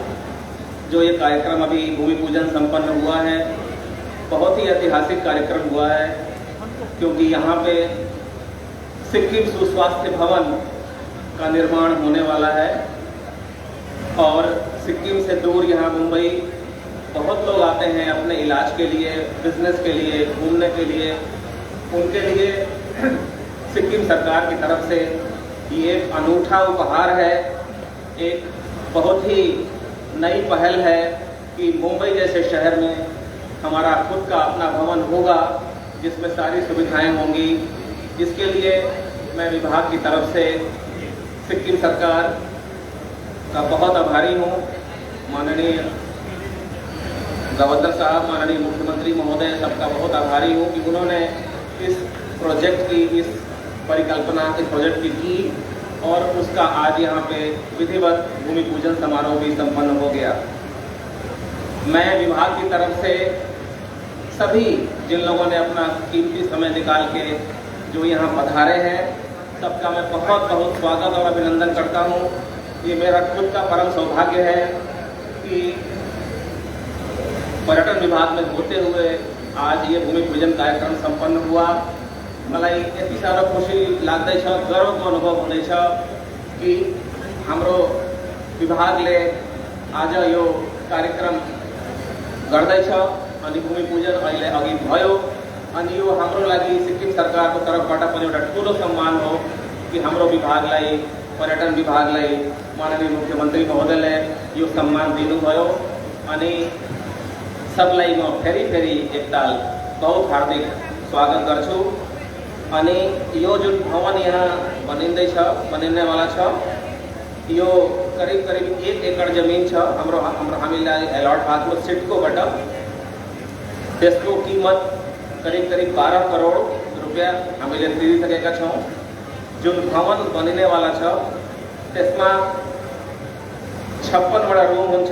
जो ये कार्यक्रम अभी भूमि पूजन संपन्न हुआ है, बहुत ही ऐतिहासिक कार्यक्रम हुआ है क्योंकि यहाँ पे सिक्किम सुस्वास्थ्य भवन का निर्माण होने वाला है और सिक्किम से दूर यहाँ मुंबई बहुत लोग आते हैं अपने इलाज के लिए, बिजनेस के लिए, घूमने के लिए. उनके लिए सिक्किम सरकार की तरफ से ये एक अनूठा उपहार है, एक बहुत ही नई पहल है कि मुंबई जैसे शहर में हमारा खुद का अपना भवन होगा जिसमें सारी सुविधाएं होंगी. इसके लिए मैं विभाग की तरफ से सिक्किम सरकार का बहुत आभारी हूँ. माननीय गवर्नर साहब, माननीय मुख्यमंत्री महोदय, सबका बहुत आभारी हूँ कि उन्होंने इस प्रोजेक्ट की, इस परिकल्पना इस प्रोजेक्ट की और उसका आज यहाँ पे विधिवत भूमि पूजन समारोह भी संपन्न हो गया. मैं विभाग की तरफ से सभी जिन लोगों ने अपना कीमती समय निकाल के जो यहाँ पधारे हैं, सबका मैं बहुत बहुत स्वागत और अभिनंदन करता हूँ. ये मेरा खुद का परम सौभाग्य है कि पर्यटन विभाग में होते हुए आज ये भूमि पूजन कार्यक्रम संपन्न हुआ. मलाई यति साह्रो खुसी लाग्दैछ, गर्वको अनुभव हुँदैछ कि हाम्रो विभागले आज यो कार्यक्रम गर्दैछ अनि भूमिपूजन अहिले अघि भयो अनि यो हाम्रो लागि सिक्किम सरकारको तर्फबाट पनि एउटा ठुलो सम्मान हो कि हाम्रो विभागलाई पर्यटन विभागलाई माननीय मुख्यमन्त्री महोदयले यो सम्मान दिनुभयो अनि सबलाई म फेरि फेरि एकताल बहुत हार्दिक स्वागत गर्छु अनि यो जुन भवन यहाँ बनिनेवाला छ यो करिब करिब 1 एकड़ जमीन छ हामीलाई अलॉट भएको सिडकोबाट त्यसको कीमत करिब करिब 12 करोड रुपियाँ हामीले तिरिसकेका छौँ जुन भवन बनिनेवाला छ त्यसमा 56 वटा रुम हुन्छ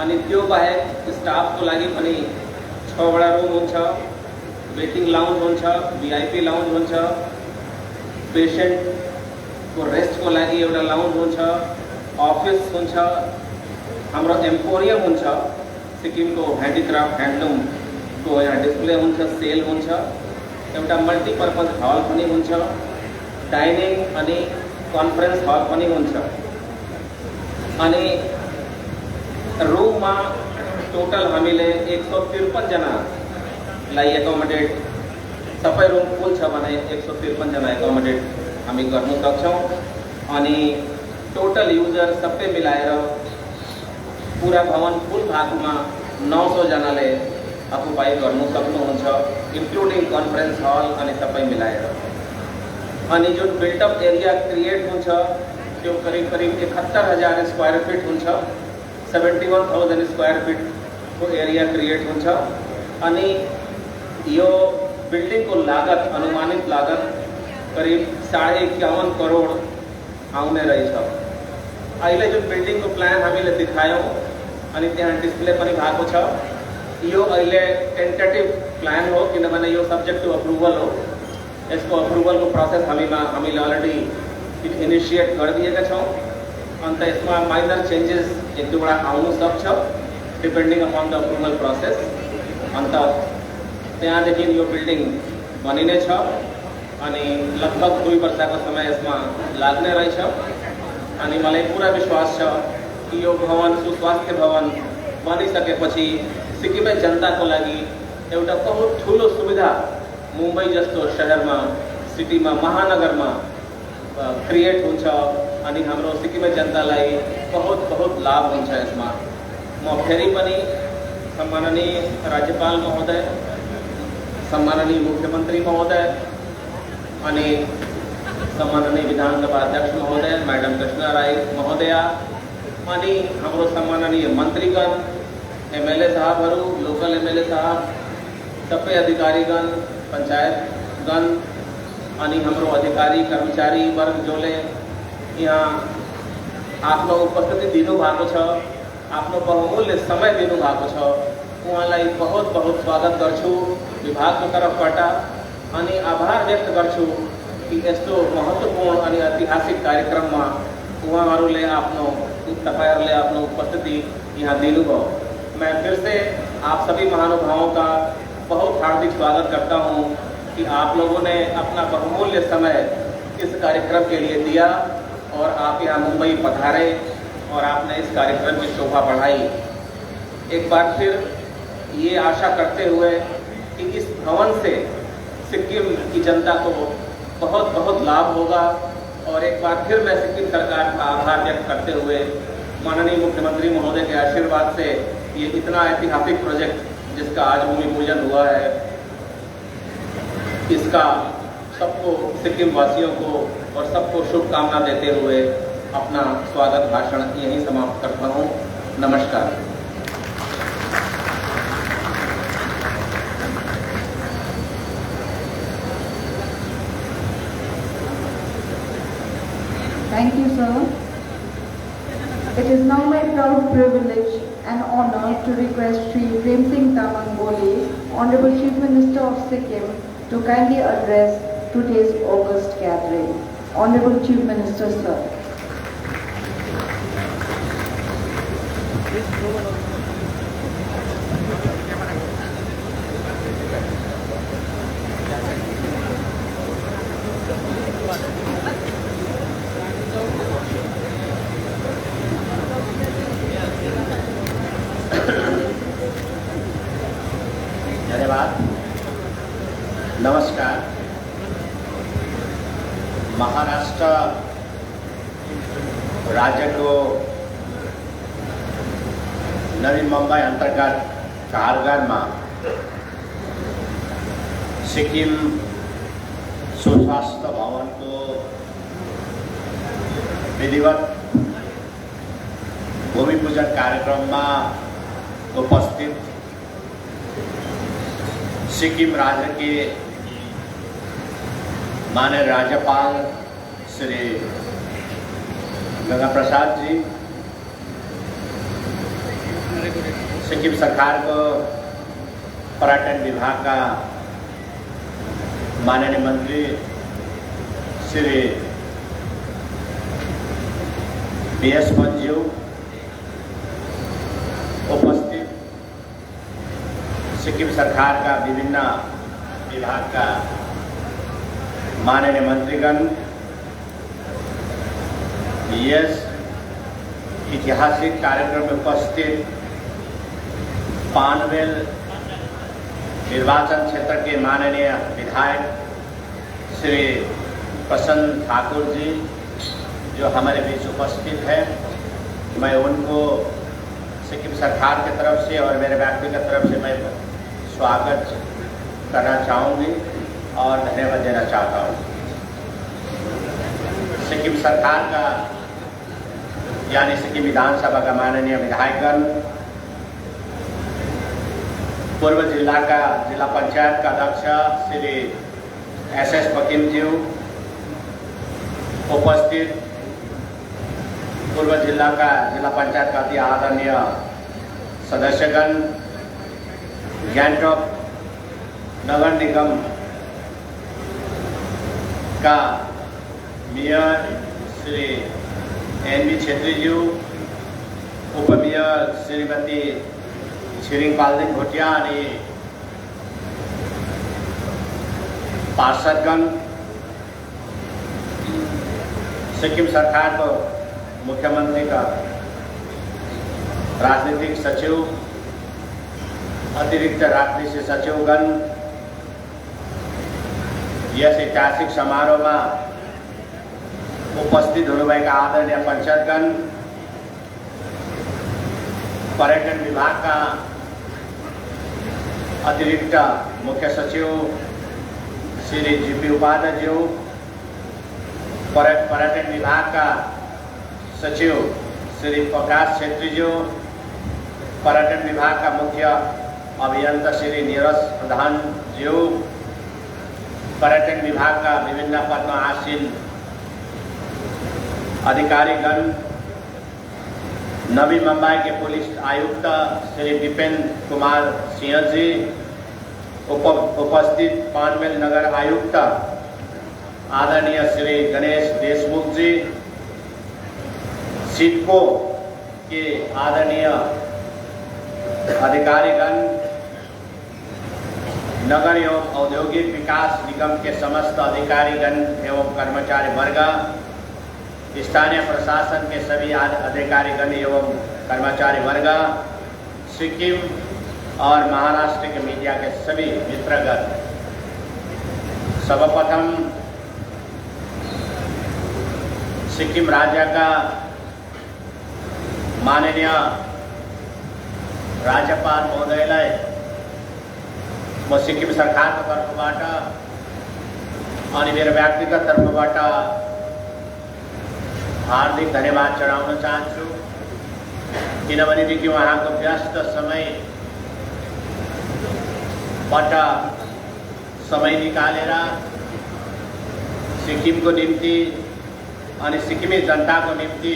अनि त्यो बाहेक स्टाफको लागि पनि 6 वटा रुम हुन्छ वेटिङ लाउन्ज हुन्छ वीआईपी लाउन्ज हुन्छ पेशेन्टको रेस्टको लागि एउटा लाउन्ज हुन्छ अफिस हुन्छ हाम्रो एम्पोरियम हुन्छ सिक्किमको ह्यान्डिक्राफ्ट ह्यान्डलुमको यहाँ डिस्प्ले हुन्छ सेल हुन्छ एउटा मल्टिपर्पज हल पनि हुन्छ डाइनिङ अनि कन्फरेन्स हल पनि हुन्छ अनि रुममा टोटल हामीले 153 जनालाई एकोमोडेट सबै रुम फुल छ भने 153 जना एकोमोडेट हामी गर्न सक्छौँ अनि टोटल युजर सबै मिलाएर पुरा भवन फुल भागमा 900 जनाले अकुपाई गर्नु सक्नुहुन्छ इन्क्लुडिङ कन्फरेन्स हल अनि सबै मिलाएर अनि जुन बिल्टअप एरिया क्रिएट हुन्छ त्यो करिब करिब 71,000 स्क्वायर फिट हुन्छ 71,000 स्क्वायर फिटको एरिया क्रिएट हुन्छ अनि यो बिल्डिङको लागत अनुमानित लागत करिब 51.5 करोड आउने रहेछ अहिले जुन बिल्डिङको प्लान हामीले देखायौँ अनि त्यहाँ डिस्प्ले पनि भएको छ यो अहिले टेन्टेटिभ प्लान हो किनभने यो सब्जेक्ट टु अप्रुभल हो यसको अप्रुभलको प्रोसेस हामीले अलरेडी इनिसिएट गरिदिएका छौँ अन्त यसमा माइनर चेन्जेस 1-2 आउनु सक्छ depending upon the approval process अन्त त्यहाँदेखि यो बिल्डिङ बनिने छ अनि लगभग 2 वर्षको समय यसमा लाग्ने रहेछ अनि मलाई पुरा विश्वास छ कि यो भवन सुस्वास्थ्य भवन बनिसकेपछि सिक्किमे जनताको लागि एउटा बहुत ठुलो सुविधा मुम्बई जस्तो शहरमा सिटीमा महानगरमा क्रिएट हुन्छ अनि हाम्रो सिक्किमे जनतालाई बहुत बहुत लाभ हुन्छ यसमा म फेरि पनि सम्माननीय राज्यपाल महोदय सम्माननीय मुख्यमन्त्री महोदय अनि सम्माननीय विधानसभा अध्यक्ष महोदय मैडम कृष्णा राय महोदया अनि हाम्रो सम्माननीय मन्त्रीगण एमएलए साहबहरू लोकल एमएलए साहब सबै अधिकारीगण पञ्चायतगण अनि हाम्रो अधिकारी कर्मचारी वर्ग जोले यहाँ आफ्नो उपस्थिति दिनुभएको छ आफ्नो बहुमूल्य समय दिनुभएको छ उहाँलाई बहुत बहुत स्वागत गर्छु विभागको तर्फबाट अनि आभार व्यक्त गर्छु कि यस्तो महत्त्वपूर्ण अनि ऐतिहासिक कार्यक्रममा उहाँहरूले तपाईहरुले आफ्नो उपस्थिति यहाँ दिनुभयो मैं फिर से आप सभी महानुभावों का बहुत हार्दिक स्वागत करता हूँ कि आप लोगों ने अपना बहुमूल्य समय इस कार्यक्रम के लिए दिया और आप यहाँ मुंबई पधारे और आपने इस कार्यक्रम की शोभा बढ़ाई एक बार फिर ये आशा करते हुए कि इस भवन से सिक्किम की जनता को बहुत बहुत लाभ होगा और एक बार फिर मैं सिक्किम सरकार का आभार व्यक्त करते हुए माननीय मुख्यमंत्री महोदय के आशीर्वाद से ये इतना ऐतिहासिक प्रोजेक्ट जिसका आज भूमि पूजन हुआ है इसका सबको सिक्किम वासियों को और सबको शुभकामना देते हुए अपना स्वागत भाषण यहीं समाप्त करता हूँ नमस्कार Thank you, sir. It is now my proud privilege and honor to request Shri Prem Singh Tamang Bole, Honorable Chief Minister of Sikkim, to kindly address today's August gathering. Honorable Chief Minister, sir. नमस्कार। महाराष्ट्र राज्य को नवी मुंबई अंतर्गत कारगर में सिक्किम सुस्वास्थ्य भवन को विधिवत भूमि पूजन कार्यक्रम में उपस्थित सिक्किम राज्य के माननीय राज्यपाल श्री गंगा प्रसाद जी, सिक्किम सरकार को पर्यटन विभाग का माननीय मंत्री श्री BS मंजू, उपस्थित सिक्किम सरकार का विभिन्न विभाग का माननीय मंत्रीगण, इस ऐतिहासिक कार्यक्रम में उपस्थित पानवेल निर्वाचन क्षेत्र के माननीय विधायक श्री प्रसन्न ठाकुर जी जो हमारे बीच उपस्थित है, मैं उनको सिक्किम सरकार की तरफ से और मेरे व्यक्तिगत तरफ से मैं स्वागत करना चाहूँगी और धन्यवाद देना चाहता हूँ। सिक्किम सरकार का यानी सिक्किम विधानसभा का माननीय विधायकगण, पूर्व जिला पंचायत का अध्यक्ष श्री SS पकिम जी, उपस्थित पूर्व जिला पंचायत का अति आदरणीय सदस्यगण, गैंगटॉक नगर निगम का मेयर श्री NB छेत्री जी, उपमेयर श्रीमती छिरिङ पाल्देन भोटिया आणि पार्षदगण, सिक्किम सरकार को मुख्यमंत्री का राजनीतिक सचिव, अतिरिक्त राजनीतिक सचिवगण, यस ऐतिहासिक समारोह में उपस्थित हुनुभएका आदरणीय पंचायतगण, पर्यटन विभाग का अतिरिक्त मुख्य सचिव श्री GP उपाध्याय जी, पर्यटन विभाग का सचिव श्री प्रकाश छेत्री जी, पर्यटन विभाग का मुख्य अभियंता श्री नीरज प्रधान जी, पर्यटन विभाग का विभिन्न पद में आसीन अधिकारीगण, नवी मुंबई के पुलिस आयुक्त श्री दीपेन कुमार सिंह जी, उपस्थित पानवेल नगर आयुक्त आदरणीय श्री गणेश देशमुख जी, सिडको के आदरणीय अधिकारीगण, नगर एवं औद्योगिक विकास निगम के समस्त अधिकारीगण एवं कर्मचारी वर्ग, स्थानीय प्रशासन के सभी अधिकारीगण एवं कर्मचारी वर्ग, सिक्किम और महाराष्ट्र के मीडिया के सभी मित्रगण, सर्वप्रथम सिक्किम राज्य का माननीय राज्यपाल महोदयलाई म सिक्किम सरकारको तर्फबाट अनि मेरो व्यक्तिगत तर्फबाट हार्दिक धन्यवाद चढाउन चाहन्छु, किनभनेदेखि उहाँको व्यस्त समयबाट समय निकालेर सिक्किमको निम्ति अनि सिक्किमे जनताको निम्ति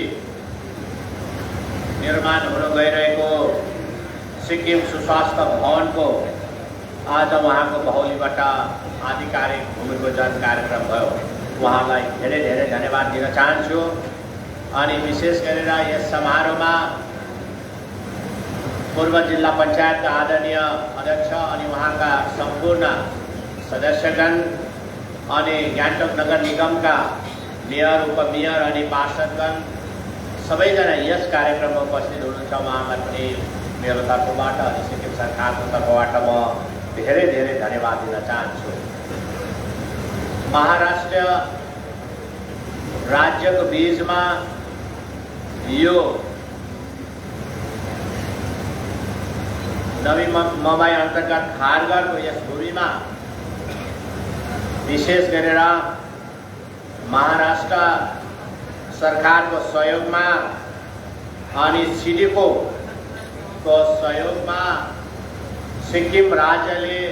निर्माण हुन गइरहेको सिक्किम सुस्वास्थ्य भवन को आज वहाँको बहुलीबाट आधिकारिक भूमि पूजन कार्यक्रम भयो। उहाँलाई धेरै धेरै धन्यवाद दिन चाहन्छु अनि विशेष गरेर यस समारोहमा पूर्व जिल्ला पञ्चायतका आदरणीय अध्यक्ष अनि उहाँका सम्पूर्ण सदस्यगण अनि गान्तोक नगर निगमका मेयर, उपमेयर अनि पार्षदगण सबैजना यस कार्यक्रममा उपस्थित हुनुहुन्छ। उहाँलाई पनि मेरो तर्फबाट अनि सिक्किम सरकारको तर्फबाट म धेरै धेरै धन्यवाद दिन चाहन्छु। महाराष्ट्र राज्यको बीचमा यो नवी मुम्बई अन्तर्गत खारघरको यस भूमिमा विशेष गरेर महाराष्ट्र सरकारको सहयोगमा अनि सिडको सहयोगमा सिक्किम राज्यले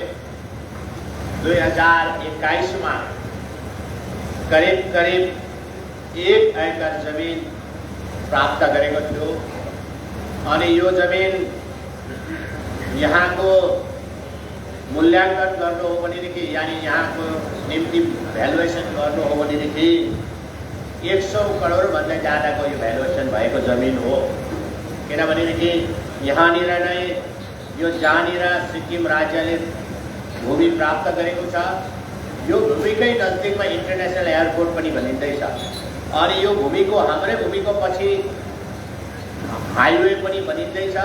2021 में करीब 1 एकड़ जमीन प्राप्त गरेको थियो अनि यो जमीन यहाँ को मूल्यांकन गर्नु हो भनेदेखि यानी यहाँ को निम्ति भ्यालुएसन गर्नु हो भनेदेखि 100 करोड भन्दा ज्यादाको यो भ्यालुएसन भएको जमीन हो। किनभनेदेखि यहाँनिर नै यो जहाँनिर सिक्किम राज्यले भूमि प्राप्त गरेको छ यो भूमिकै नजिकमा इन्टरनेसनल एयरपोर्ट पनि बनिँदैछ अनि यो भूमिको हाम्रै भूमिको पछि हाइवे पनि बनिँदैछ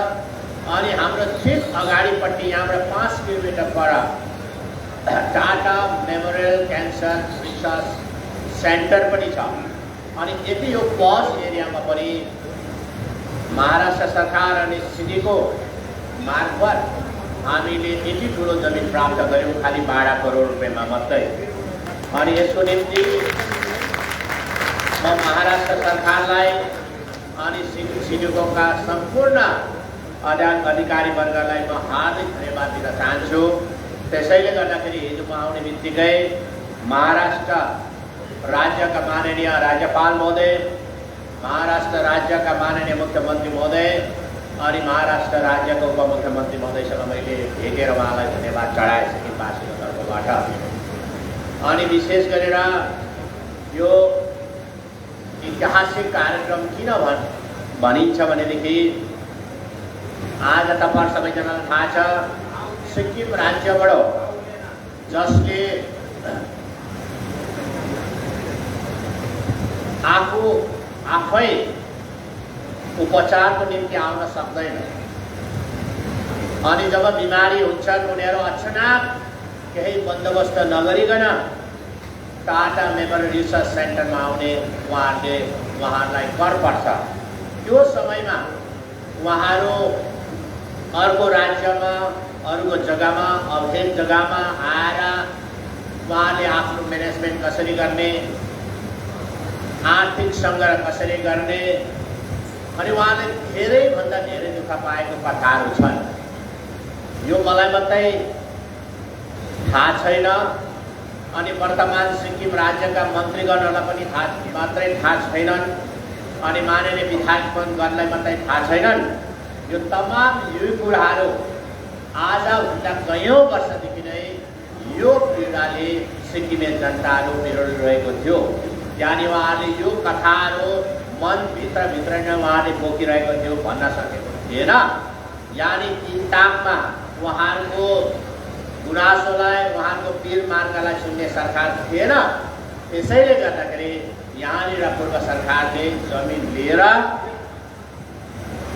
अनि हाम्रो ठीक अगाडिपट्टि यहाँबाट 5 किलोमिटर पर Tata memorial cancer research centre पनि छ अनि यति यो पज एरियामा पनि महाराष्ट्र सरकार अनि सिडको मार्फत हामीले यति ठुलो जमिन प्राप्त गर्यौं खाली 12 करोड रुपैयाँमा मात्रै अनि यसको निम्ति म महाराष्ट्र सरकारलाई अनि सिडकोका सम्पूर्ण अधिकारी वर्गलाई म हार्दिक धन्यवाद दिन चाहन्छु। त्यसैले गर्दाखेरि हिजो म आउने बित्तिकै महाराष्ट्र राज्यका माननीय राज्यपाल महोदय, महाराष्ट्र राज्यका माननीय मुख्यमन्त्री महोदय अनि महाराष्ट्र राज्यको उपमुख्यमन्त्री महोदयसँग मैले भेटेर उहाँलाई धन्यवाद चढाए सिक्किमवासीको तर्फबाट। अनि विशेष गरेर यो ऐतिहासिक कार्यक्रम किन भनिन्छ भनेदेखि आज तपाईहरु सबैजनालाई थाहा छ सिक्किम राज्यबाट जसले आफै उपचारको निम्ति आउन सक्दैन अनि जब बिमारी हुन्छन् उनीहरू अचानक केही बन्दोबस्त नगरिकन टाटा मेमोरियल रिसर्च सेन्टरमा आउने उहाँहरूलाई कर पर्छ। त्यो समयमा उहाँहरू अर्को राज्यमा अर्को जग्गामा अवैध जग्गामा आएर उहाँले आफ्नो म्यानेजमेन्ट कसरी गर्ने, आर्थिक सङ्ग्रह कसरी गर्ने अनि उहाँले धेरैभन्दा धेरै दुःख पाएको कथाहरू छन्। यो मलाई मात्रै थाहा छैन अनि वर्तमान सिक्किम राज्यका मन्त्रीगणहरूलाई पनि मात्रै थाहा छैनन् अनि माननीय विधायकगणलाई मात्रै थाहा छैनन्। यो तमाम यो कुराहरू आजभन्दा कयौँ वर्षदेखि नै यो पीडाले सिक्किमे जनताहरू बिरोडिरहेको थियो। यानी उहाँले यो कथाहरू मनभित्र नै उहाँले बोकिरहेको थियो भन्न सकेको थिएन। यानी किताबमा उहाँहरूको गुनासोलाई उहाँको पीर मार्गलाई सुन्ने सरकार थिएन। त्यसैले गर्दाखेरि यहाँनिर पूर्व सरकारले जमिन लिएर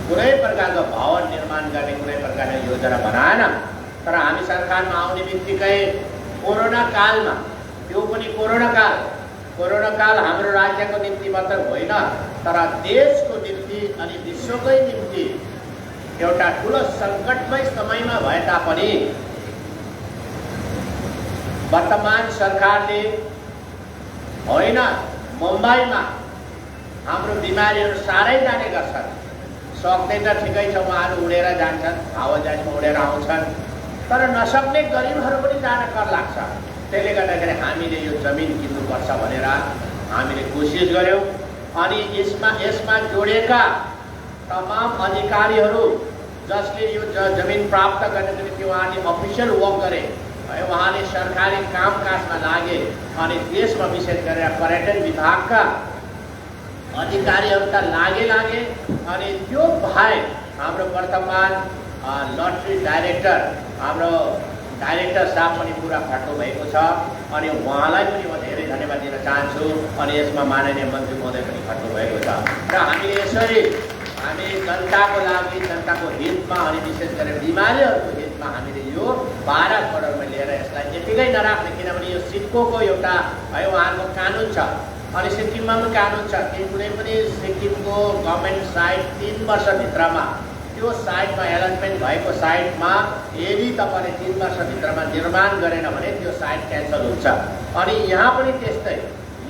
कुनै प्रकारको भवन निर्माण गर्ने कुनै प्रकारको योजना बनाएन। तर हामी सरकारमा आउने बित्तिकै कोरोना कालमा, त्यो पनि कोरोना काल हाम्रो राज्यको निम्ति मात्र होइन तर देशको निम्ति अनि विश्वकै निम्ति एउटा ठुलो सङ्कटमय समयमा भए तापनि वर्तमान सरकारले होइन मुम्बईमा हाम्रो बिमारीहरू साह्रै जाने गर्छन्। सक्दैन ठिकै छ, उहाँहरू उडेर जान्छन्, हावाजहाजमा उडेर आउँछन्, तर नसक्ने गरिबहरू पनि जान कर लाग्छ। त्यसले गर्दाखेरि हामीले यो जमिन किन्नुपर्छ भनेर हामीले कोसिस गर्यौँ अनि यसमा जोडिएका तमाम अधिकारीहरू जसले यो जमिन प्राप्त गर्नको निम्ति उहाँले अफिसियल वर्क गरे है, उहाँले सरकारी कामकाजमा लागे अनि देशमा विशेष गरेर पर्यटन विभागका अधिकारीहरू त लागे अनि त्यो बाहेक हाम्रो वर्तमान लटरी डाइरेक्टर हाम्रो डाइरेक्टर साहब पनि पुरा खट्नु भएको छ अनि उहाँलाई पनि म धेरै धन्यवाद दिन चाहन्छु अनि यसमा माननीय मन्त्री महोदय पनि खट्नु भएको छ र हामीले यसरी हामी जनताको लागि, जनताको हितमा अनि विशेष गरेर बिमारीहरूको हितमा हामीले यो 12 करोडमा लिएर यसलाई यतिकै नराख्ने, किनभने यो सिडकोको एउटा है उहाँहरूको कानुन छ अनि सिक्किममा पनि कानुन छ कि कुनै पनि सिक्किमको गभर्मेन्ट साइट 3 वर्षभित्रमा त्यो साइटमा एलटमेन्ट भएको साइटमा यदि तपाईँले 3 वर्षभित्रमा निर्माण गरेन भने त्यो साइट क्यान्सल हुन्छ। अनि यहाँ पनि त्यस्तै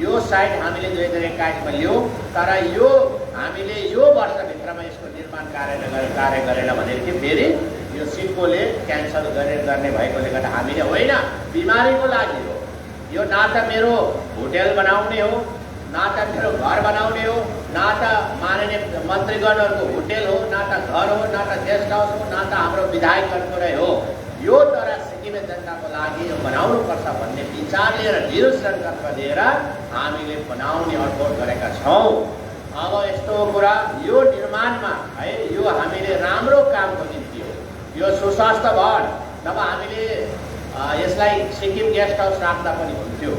यो साइट हामीले 2021 मा ल्यायौँ, तर यो हामीले यो वर्षभित्रमा यसको निर्माण कार्य गरेन भनेदेखि फेरि यो सिडकोले क्यान्सल गर्ने भएकोले गर्दा हामीले होइन, बिमारीको लागि हो यो। न त मेरो होटल बनाउने हो, न त मेरो घर बनाउने हो, न त माननीय मन्त्रीगणहरूको होटल हो, न त घर हो, न त गेस्ट हाउस हो, न त हाम्रो विधायकहरूको नै हो। यो तर सिक्किमे जनताको लागि यो बनाउनुपर्छ भन्ने विचार लिएर दृढ सङ्कल्प लिएर हामीले बनाउने अठोट गरेका छौँ। अब यस्तो कुरा यो निर्माणमा है यो हामीले राम्रो कामको निम्ति हो, यो सुस्वास्थ्य भवन, नभए हामीले यसलाई सिक्किम गेस्ट हाउस राख्दा पनि हुन्थ्यो,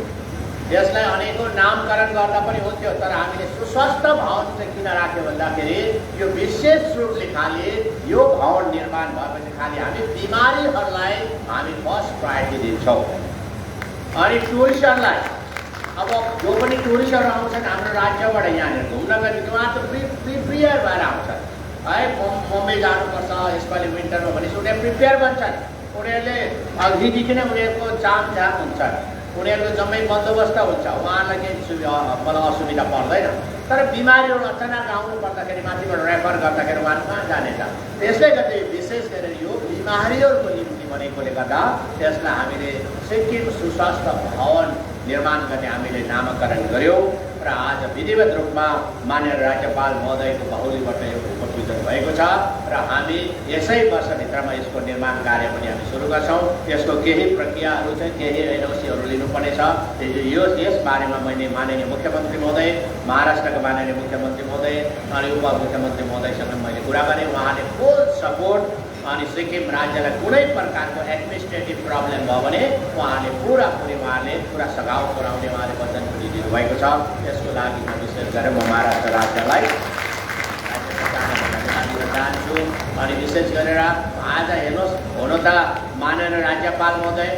यसलाई अनेकौँ नामकरण गर्दा पनि हुन्थ्यो, तर हामीले सुस्वास्थ्य भवन चाहिँ किन राख्यो भन्दाखेरि यो विशेष रूपले खालि यो भवन निर्माण भएपछि खालि हामी बिमारीहरूलाई हामी फर्स्ट प्रायोरिटी दिन्छौँ। अनि टुरिस्टहरूलाई अब जो पनि टुरिस्टहरू आउँछन् हाम्रो राज्यबाट यहाँनिर घुम्न गएर उहाँ त प्रिपेयर भएर आउँछन् है, मुम्बई जानुपर्छ यसपालि विन्टरमा भनेपछि उनीहरू प्रिपेयर बन्छन्, उनीहरूले अघिदेखि नै उनीहरूको जाम हुन्छ, उनीहरूको जम्मै बन्दोबस्त हुन्छ, उहाँहरूलाई केही मलाई असुविधा पर्दैन। तर बिमारीहरू अचानक आउनु पर्दाखेरि माथिबाट रेफर गर्दाखेरि उहाँहरू कहाँ जाने त? त्यसले गर्दा विशेष गरेर यो बिमारीहरूको निम्ति बनेकोले गर्दा त्यसलाई हामीले सिक्किम सुस्वास्थ्य भवन निर्माण गर्ने हामीले नामकरण गर्यौँ र आज विधिवत रूपमा माननीय राज्यपाल महोदयको बाहुलीबाट यो भूमिपूजन भएको छ र हामी यसै वर्षभित्रमा यसको निर्माण कार्य पनि हामी सुरु गर्छौँ। यसको केही प्रक्रियाहरू चाहिँ केही एनओसीहरू लिनुपर्नेछ। यस बारेमा मैले माननीय मुख्यमन्त्री महोदय, महाराष्ट्रका माननीय मुख्यमन्त्री महोदय अनि उपमुख्यमन्त्री महोदयसँग मैले कुरा गरेँ। उहाँले फुल सपोर्ट अनि सिक्किम राज्यलाई कुनै प्रकारको एडमिनिस्ट्रेटिभ प्रब्लम भयो भने उहाँले उहाँले पुरा सघाउ पुर्याउने उहाँले वचन पनि दिनुभएको छ। यसको लागि म विशेष गरेर म महाराष्ट्र राज्यलाई चाहन्छु। अनि विशेष गरेर आज हेर्नुहोस्, हुन त माननीय राज्यपाल महोदय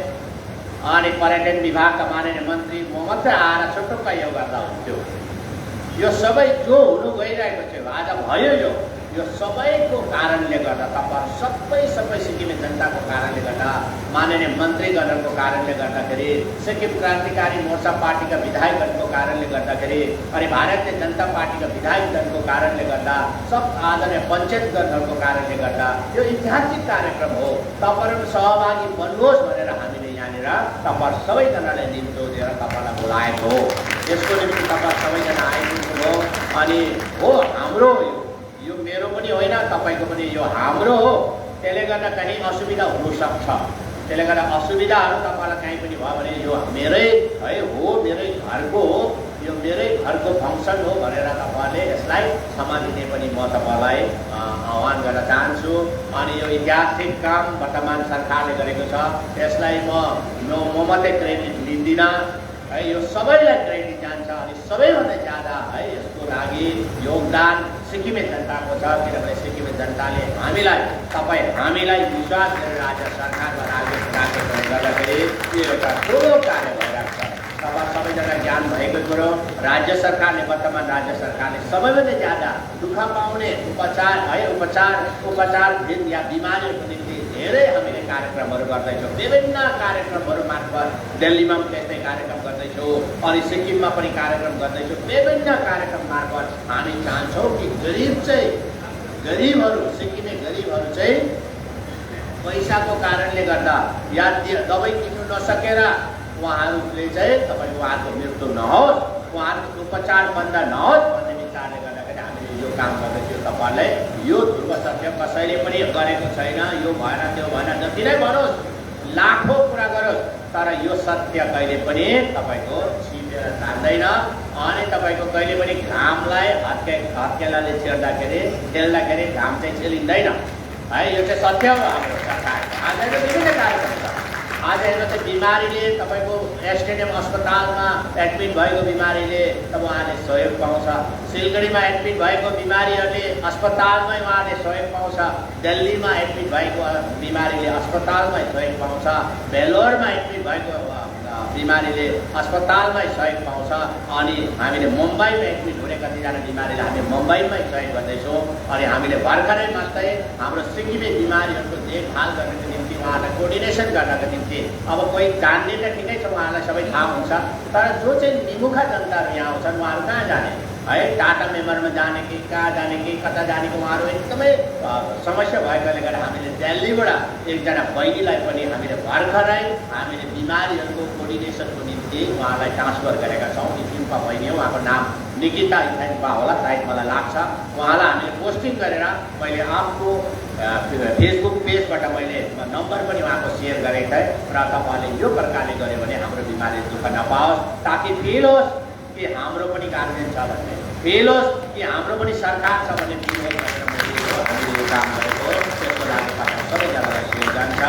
अनि पर्यटन विभागका माननीय मन्त्री म मात्रै आएर छुट्टुक्क यो गर्दा हुन्थ्यो। यो सबै जो हुनु गइरहेको थियो आज भयो। यो सबैको कारणले गर्दा तपाईहरु सबै सिक्किमे जनताको कारणले गर्दा, माननीय मन्त्रीगणहरूको कारणले गर्दाखेरि, सिक्किम क्रान्तिकारी मोर्चा पार्टीका विधायकहरूको कारणले गर्दाखेरि अनि भारतीय जनता पार्टीका विधायकगणको कारणले गर्दा, सब आदरणीय पञ्चायतगणहरूको कारणले गर्दा यो ऐतिहासिक कार्यक्रम हो। तपाईहरु सहभागी बन्नुहोस् भनेर हामीले यहाँनिर तपाईहरु सबैजनालाई निम्तो दिएर तपाईलाई बोलाएको हो। यसको निम्ति तपाईहरु सबैजना आइदिनु हो। अनि हो हाम्रो यो मेरो पनि होइन, तपाईको पनि यो हाम्रो हो। त्यसले गर्दा कहीँ असुविधा हुनसक्छ। त्यसले गर्दा असुविधाहरू तपाईँलाई कहीँ पनि भयो भने यो मेरै है हो, मेरै घरको हो, यो मेरै घरको फङ्सन हो भनेर तपाईँले यसलाई समालिने पनि म तपाईँलाई आह्वान गर्न चाहन्छु। अनि यो ऐतिहासिक काम वर्तमान सरकारले गरेको छ, यसलाई म मात्रै क्रेडिट लिँदिनँ है, यो सबैलाई क्रेडिट जान्छ। अनि सबैभन्दा ज्यादा है यसको लागि योगदान सिक्किमे जनताको छ, किनभने सिक्किमे जनताले हामीलाई विश्वास गरेर राज्य सरकारमा राखेकोले गर्दाखेरि यो एउटा ठुलो कार्य भइरहेको छ। तपाईँ सबैजना ज्ञान भएको कुरो, राज्य सरकारले वर्तमान राज्य सरकारले सबैभन्दा ज्यादा दुःख पाउने उपचार या बिमारीहरूको निम्ति धेरै हामीले कार्यक्रमहरू गर्दैछौँ। विभिन्न कार्यक्रमहरू मार्फत दिल्लीमा पनि त्यस्तै कार्यक्रम गर्दैछौँ अनि सिक्किममा पनि कार्यक्रम गर्दैछौँ। विभिन्न कार्यक्रम मार्फत हामी चाहन्छौँ कि गरिबहरू सिक्किमे गरिबहरू चाहिँ पैसाको कारणले गर्दा या दबाई किन्नु नसकेर उहाँहरूले चाहिँ उहाँहरूको मृत्यु नहोस्, उहाँहरूको उपचार बन्द नहोस् भन्ने विचारले गर्दाखेरि हामीले यो काम गर्दैछौँ। तपाईँलाई यो ध्रुव सत्य कसैले पनि गरेको छैन। यो भएन त्यो भएन जति नै भनोस्, लाखौँ कुरा गरोस्, तर यो सत्य कहिले पनि तपाईँको छिपेर जाँदैन। अनि तपाईँको कहिले पनि घामलाई हत्केलाले छेल्दाखेरि घाम चाहिँ छेलिँदैन है। यो चाहिँ सत्य हो। हाम्रो सरकार आज विभिन्न कार्यक्रम छ, आज हेर्नुहोस् बिमारीले तपाईँको एसटिएनएम अस्पतालमा एडमिट भएको बिमारीले तब उहाँले सहयोग पाउँछ। सिलगढीमा एडमिट भएको बिमारीहरूले अस्पतालमै उहाँले सहयोग पाउँछ। दिल्लीमा एडमिट भएको बिमारीले अस्पतालमै सहयोग पाउँछ। बेलोरमा एडमिट भएको बिमारीले अस्पतालमै सहयोग पाउँछ। अनि हामीले मुम्बईमा एडमिट हुने कतिजना बिमारीले हामी मुम्बईमै सहयोग गर्दैछौँ। अनि हामीले भर्खरै मात्रै हाम्रो सिक्किमे बिमारीहरूको देखभाल गर्नको निम्ति उहाँलाई कोअर्डिनेसन गर्नको निम्ति अब कोही जान्ने त ठिकै छ, उहाँलाई सबै थाहा हुन्छ, तर जो चाहिँ निमुखा जनताहरू यहाँ आउँछन् उहाँहरू कहाँ जाने है? टाटा मेमोरमा जाने कि कहाँ जाने कि कता जानेको उहाँहरू एकदमै समस्या भएकोले गर्दा हामीले दिल्लीबाट एकजना बहिनीलाई पनि हामीले भर्खरै हामीले बिमारीहरूको कोअर्डिनेसनको निम्ति उहाँलाई ट्रान्सफर गरेका छौँ। इन्फा बहिनी हो, उहाँको नाम निकिता इन्फा होला सायद मलाई लाग्छ। उहाँलाई हामीले पोस्टिङ गरेर मैले आफ्नो फेसबुक पेजबाट मैले नम्बर पनि उहाँको सेयर गरेको थिएँ र तपाईँले यो प्रकारले गऱ्यो भने हाम्रो बिमारी दुःख नपाओस्, ताकि फिल होस् कि हाम्रो पनि गार्जियन छ भन्ने, फिल होस् कि हाम्रो पनि सरकार छ भन्ने फिल होस् भनेर हामीले यो काम गरेको हो। त्यसको लागि तपाईँ सबैजनालाई सेयर जान्छ।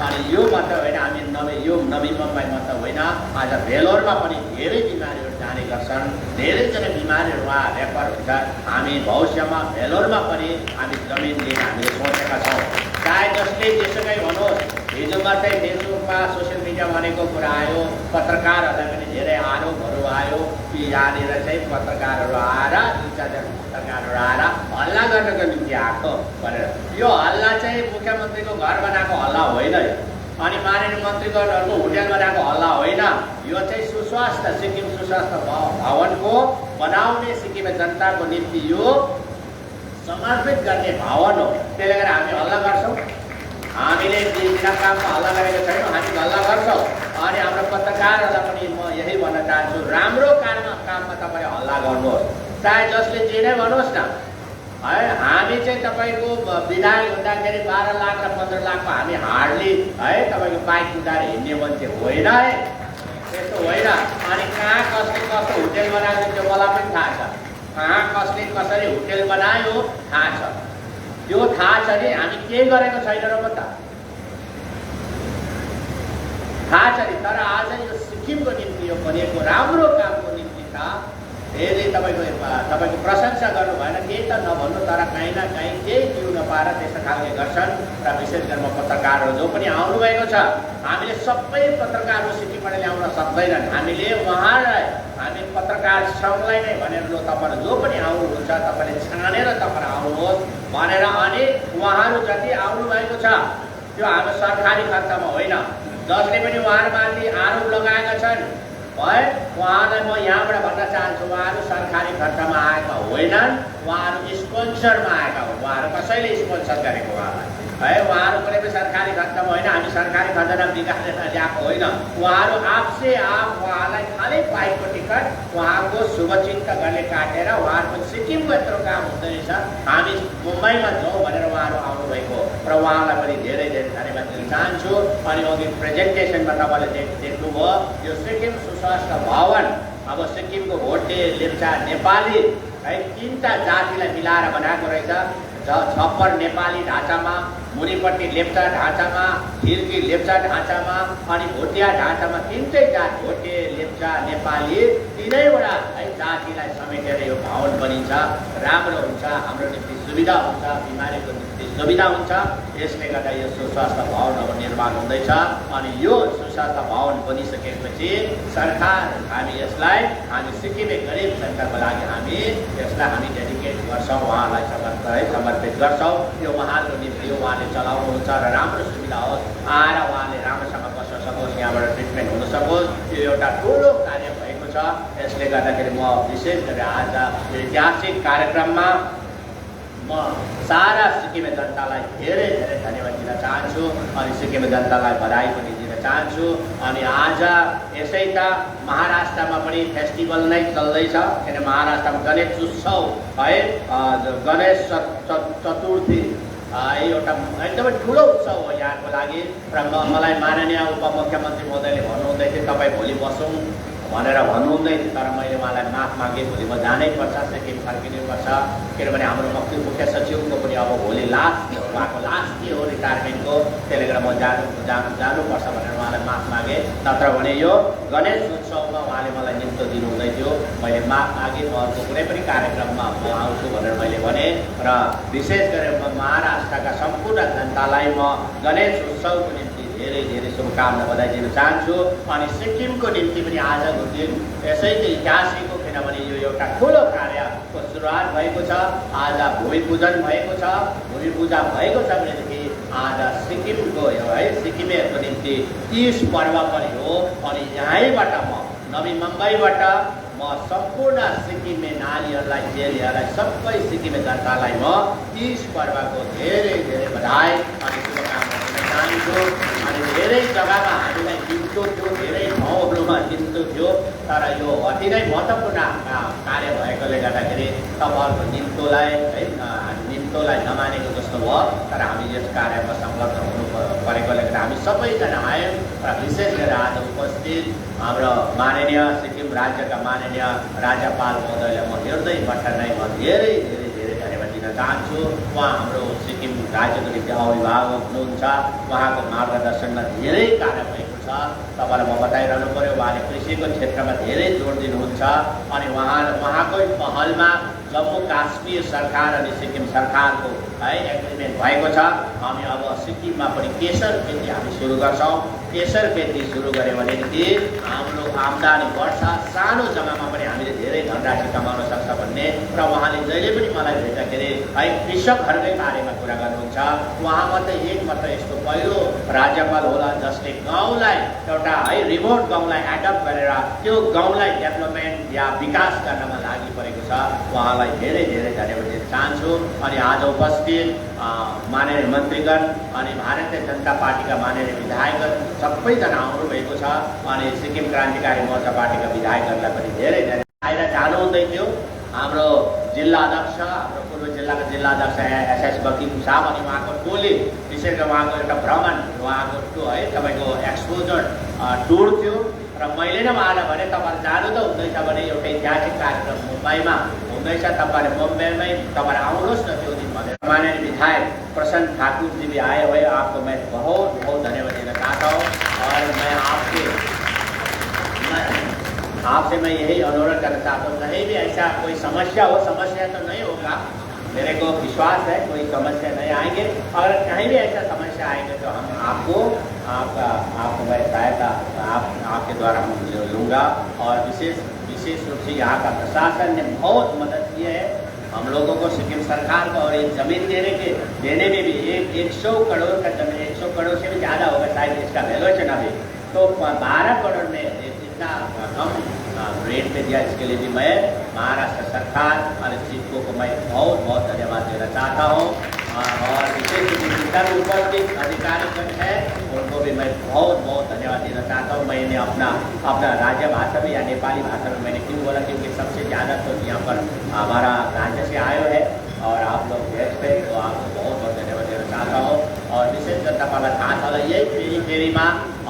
अनि यो मात्र होइन, हामी यो नवी मुम्बई मात्र होइन, आज भेलोरमा पनि धेरै बिमारीहरू जाने गर्छन्। धेरैजना बिमारीहरू उहाँ रेफर हुन्छ। हामी भविष्यमा भेलोरमा पनि हामी जमिन लिन हामीले सोचेका छौँ। चाहे जसले जेसुकै भनोस्, हिजो मात्रै फेसबुकमा सोसियल मिडिया भनेको कुरा आयो, पत्रकारहरूलाई पनि धेरै आरोपहरू आयो कि यहाँनिर चाहिँ पत्रकारहरू आएर दुई चारजना पत्रकारहरू आएर हल्ला गर्नको निम्ति आएको भनेर। यो हल्ला चाहिँ मुख्यमन्त्रीको घर बनाएको हल्ला होइन, अनि माननीय मन्त्रीगणहरूको होटेल बनाएको हल्ला होइन। यो चाहिँ सुस्वास्थ्य सिक्किम सुस्वास्थ्य भवनको बनाउने सिक्किमे जनताको निम्ति यो समर्पित गर्ने भवन हो। त्यसले गर्दा हामी हल्ला गर्छौँ। हामीले बिना काममा हल्ला गरेको छैनौँ, हामी हल्ला गर्छौँ। अनि हाम्रो पत्रकारहरूलाई पनि म यही भन्न चाहन्छु, राम्रो काममा तपाईँले हल्ला गर्नुहोस्, चाहे जसले जे नै भन्नुहोस् न है। हामी चाहिँ तपाईँको विधायक हुँदाखेरि 12 लाख र 15 लाखमा हामी हार्डली है तपाईँको बाइक कुदाएर हिँड्ने मान्छे होइन है, त्यस्तो होइन। अनि कहाँ कसले कस्तो होटेल बनाएको त्यो मलाई पनि थाहा छ, कहाँ कसले कसरी होटेल बनायो थाहा छ। त्यो थाहा छ नि, हामी केही गरेको छैन र म त थाहा छ नि। तर आज यो सिक्किमको निम्ति यो बनेको राम्रो कामको निम्ति त धेरै तपाईँको प्रशंसा गर्नु भएन, केही त नभन्नु, तर कहीँ न कहीँ केही जिउ नपाएर त्यस्तो खालके गर्छन्। र विशेष गरेर पत्रकारहरू जो पनि आउनुभएको छ, हामीले सबै पत्रकारहरू सिक्किमबाट ल्याउन सक्दैनन्। हामीले उहाँलाई हामी पत्रकार सङ्घलाई नै भनेर तपाईँहरू जो पनि आउनुहुन्छ तपाईँले छानेर तपाईँहरू आउनुहोस् भनेर। अनि उहाँहरू जति आउनुभएको छ त्यो हाम्रो सरकारी खर्चमा होइन। जसले पनि उहाँहरूमाथि आरोप लगाएका छन् है, उहाँलाई म यहाँबाट भन्न चाहन्छु, उहाँहरू सरकारी खर्चमा आएका होइनन्, उहाँहरू स्पोन्सरमा आएका हुन्। उहाँहरू कसैले स्पोन्सर गरेको उहाँलाई है, उहाँहरू कुनै पनि सरकारी खर्चमा होइन, हामी सरकारी खर्चमा बिगारेर ल्याएको होइन। उहाँहरू आफसे आफ उहाँलाई खालि बाइकको टिकट उहाँको शुभचिन्त गर्ने काटेर उहाँहरूको सिक्किमको यत्रो काम हुँदो रहेछ, हामी मुम्बईमा जाउँ भनेर उहाँहरू आउनुभएको र उहाँलाई पनि धेरै धेरै धन्यवाद दिन चाहन्छु। अनि अघि प्रेजेन्टेसनमा तपाईँले देख्नुभयो यो सिक्किम सुस्वास्थ्य भवन अब सिक्किमको भोटे लेप्चा नेपाली है तीनटा जातिलाई मिलाएर बनाएको रहेछ। छप्पर नेपाली ढाँचामा, मुनिपट्टि लेप्चा ढाँचामा, खिर्की लेप्चा ढाँचामा अनि भोटिया ढाँचामा तीनटै जात भोटे लेप्चा नेपाली तीनैवटा है जातिलाई समेटेर यो भवन बनिन्छ। राम्रो हुन्छ, हाम्रो निम्ति सुविधा हुन्छ, बिमारीको निम्ति सुविधा हुन्छ। यसले गर्दा यो सुस्वास्थ्य भवन अब निर्माण हुँदैछ। अनि यो सुस्वास्थ्य भवन बनिसकेपछि सरकार हामी सिक्किमे गरिब जनताको लागि हामी यसलाई हामी डेडिकेट गर्छौँ, उहाँलाई समर्पित गर्छौँ। यो उहाँहरूको निम्ति यो उहाँले चलाउनुहुन्छ र राम्रो सुविधा होस्, आएर उहाँले राम्रोसँग बस्न सकोस्, यहाँबाट ट्रिटमेन्ट हुन सकोस्। यो एउटा ठुलो कार्य भएको छ। यसले गर्दाखेरि म विशेष गरेर आज यो ऐतिहासिक कार्यक्रममा म सारा सिक्किमे जनतालाई धेरै धेरै धन्यवाद दिन चाहन्छु अनि सिक्किमे जनतालाई बधाई पनि दिन चाहन्छु। अनि आज यसै त महाराष्ट्रमा पनि फेस्टिभल नै चल्दैछ, किन महाराष्ट्रमा गणेश उत्सव है, गणेश चतुर्थी एउटा एकदमै ठुलो उत्सव हो यहाँको लागि। र मलाई माननीय उपमुख्यमन्त्री महोदयले भन्नुहुँदै थियो तपाईँ भोलि बसौँ भनेर भन्नुहुँदै थियो, तर मैले उहाँलाई माफ मागेँ, भोलि म जानै पर्छ, सिक्किम फर्किनै पर्छ, किनभने हाम्रो मुख्य सचिवको पनि अब भोलि लास्ट उहाँको लास्ट के हो रिटायरमेन्टको, त्यसले गर्दा म जानुपर्छ भनेर उहाँलाई माफ मागेँ। नत्र भने यो गणेश उत्सवमा उहाँले मलाई निम्तो दिनुहुँदै थियो, मैले माफ मागेँ। म अर्को कुनै पनि कार्यक्रममा म आउँछु भनेर मैले भने र विशेष गरेर म महाराष्ट्रका सम्पूर्ण जनतालाई म गणेश उत्सवको निम्ति धेरै धेरै शुभकामना बधाई दिन चाहन्छु। अनि सिक्किमको निम्ति पनि आजको दिन यसैको ऐतिहासिक हो, किनभने यो एउटा ठुलो कार्यको सुरुवात भएको छ। आज भूमि पूजन भएको छ। भूमि पूजा भएको छ भनेदेखि आज सिक्किमको है सिक्किमेहरूको निम्ति तीज पर्व पनि हो। अनि यहीँबाट म नवी मुम्बईबाट म सम्पूर्ण सिक्किमे नानीहरूलाई, चेलीहरूलाई, सबै सिक्किमे जनतालाई म तीज पर्वको धेरै धेरै बधाई अनि शुभकामना दिन चाहन्छु। अनि धेरै जग्गामा हामीलाई निम्तो थियो, धेरै ठाउँहरूमा निम्तो थियो, तर यो अति नै महत्त्वपूर्ण कार्य भएकोले गर्दाखेरि तपाईँहरूको निम्तोलाई नमानेको जस्तो भयो। तर हामी यस कार्यमा संलग्न हुनु परेकोले गर्दा हामी सबैजना आयौँ र विशेष गरेर आज उपस्थित हाम्रो माननीय सिक्किम राज्यका माननीय राज्यपाल महोदयलाई म हृदयबाट नै म धेरै धेरै धेरै धन्यवाद दिन चाहन्छु। उहाँ हाम्रो सिक्किम राज्यको निम्ति अभिभावक हुनुहुन्छ, उहाँको मार्गदर्शनमा धेरै कार्य भएको छ। तपाईँलाई म बताइरहनु पऱ्यो, उहाँले कृषिको क्षेत्रमा धेरै जोड दिनुहुन्छ। अनि उहाँकै पहलमा जम्मू काश्मीर सरकार अनि सिक्किम सरकारको है एग्रिमेन्ट भएको छ। हामी अब सिक्किममा पनि केशर खेती हामी सुरु गर्छौँ। केशर खेती सुरु गऱ्यो भनेदेखि हाम्रो आम्दानी बढ्छ, सानो जग्गामा पनि हामीले धेरै धनराशि कमाउन सक्छ भन्ने। र उहाँले जहिले पनि मलाई भेट्दाखेरि है कृषकहरूकै बारेमा कुरा गर्नुहुन्छ। उहाँ मात्रै यस्तो पहिलो राज्यपाल होला जसले गाउँलाई एउटा है रिमोट गाउँलाई एडप्ट गरेर त्यो गाउँलाई डेभलपमेन्ट या विकास गर्नमा लागि परेको छ। उहाँलाई धेरै धेरै धन्यवाद दिन चाहन्छु। अनि आज उपस्थित माननीय मन्त्रीगण अनि भारतीय जनता पार्टीका माननीय विधायकगण सबैजना आउनुभएको छ। अनि सिक्किम क्रान्तिकारी मोर्चा पार्टीका विधायकहरूलाई पनि धेरै धेरै आएर जानुहुँदै थियो। हाम्रो जिल्ला अध्यक्ष, हाम्रो पूर्व जिल्लाका जिल्ला अध्यक्ष एसएस बकिम साहब अनि उहाँको टोली, विशेष गरी उहाँको एउटा भ्रमण, उहाँको है तपाईँको एक्सपोजर टुर थियो। र मैले नै उहाँलाई भने तपाईँहरू जानु त हुँदैछ भने एउटा ऐतिहासिक कार्यक्रम मुम्बईमा हुँदैछ, तपाईँहरू मुम्बईमै तपाईँ आउनुहोस् न त्यो दिन भनेर। माननीय विधायक प्रसन्न ठाकुर जी भी आए हुए, आपको मैं बहुत बहुत धन्यवाद देना चाहता हूँ। और मैं आपसे मैं यही अनुरोध करना चाहता हूँ, कहीं भी ऐसा कोई समस्या हो, समस्या तो नहीं होगा, मेरे को विश्वास है कोई समस्या नहीं आएंगे। अगर कहीं भी ऐसा समस्या आएंगे तो हम आपको मैं सहायता आपके द्वारा हम लूँगा। और विशेष रूप से यहाँ का प्रशासन ने बहुत मदद की है हम लोगों को, सिक्किम सरकार को। और ये जमीन देने में भी 100 करोड़ का जमीन, 100 करोड़ से भी ज़्यादा होगा शायद इसका वैल्यूएशन अभी, तो 12 करोड़ में इतना कम रेट पे दिया। इसके लिए भी मैं महाराष्ट्र सरकार और सिक्को को मैं बहुत बहुत धन्यवाद देना चाहता हूँ। और विशेष रूप से जितना भी उपस्थित अधिकारीगण है उनको भी मैं बहुत बहुत धन्यवाद देना चाहता हूँ। मैंने अपना राज्य भाषा में या नेपाली भाषा में मैंने क्यों बोला, क्योंकि सबसे ज़्यादा तो यहाँ पर हमारा राज्य से आए है और आप लोग गेस्ट पे, तो आपको बहुत बहुत धन्यवाद देना चाहता हूँ। और विशेष गरेर तपाईँलाई थाहा छ होला यही फेरीमा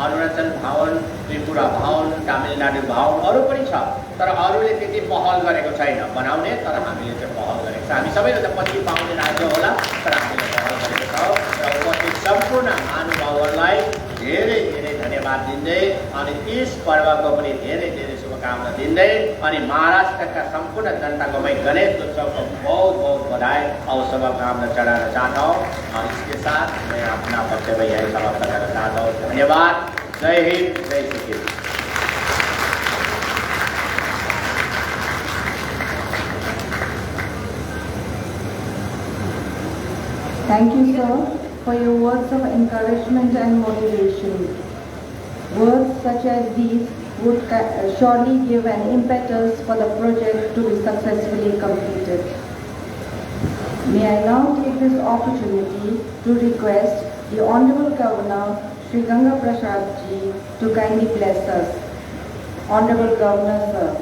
अरुणाचल भवन, त्रिपुरा भवन, तमिलनाडु भवन अरू पनि छ, तर अरूले त्यति पहल गरेको छैन बनाउने, तर हामीले चाहिँ पहल गरेको छ। हामी सबैले त पछि पाउने राज्य होला, तर हामीले पहल गरेको छौँ। र उपस्थित सम्पूर्ण महानुभावहरूलाई धेरै धेरै धन्यवाद दिँदै अनि तीज पर्वको पनि धेरै धेरै शुभकामना दिँदै अनि महाराष्ट्रका सम्पूर्ण जनताको मैं गणेश उत्सवको बहुत बहुत बधाई और शुभकामना चढ़ाना चाहता हूँ। और इसके साथ मैं अपना वक्तव्य यही समाप्त करना चाहता हूँ। धन्यवाद। जय हिंद, जय Sikkim. Thank you, sir, for your words of encouragement and motivation. Words such as these would surely give an impetus for the project to be successfully completed. May I now take this opportunity to request the Honorable Governor, Sri Ganga Prasad Ji, to kindly bless us. Honorable Governor, sir.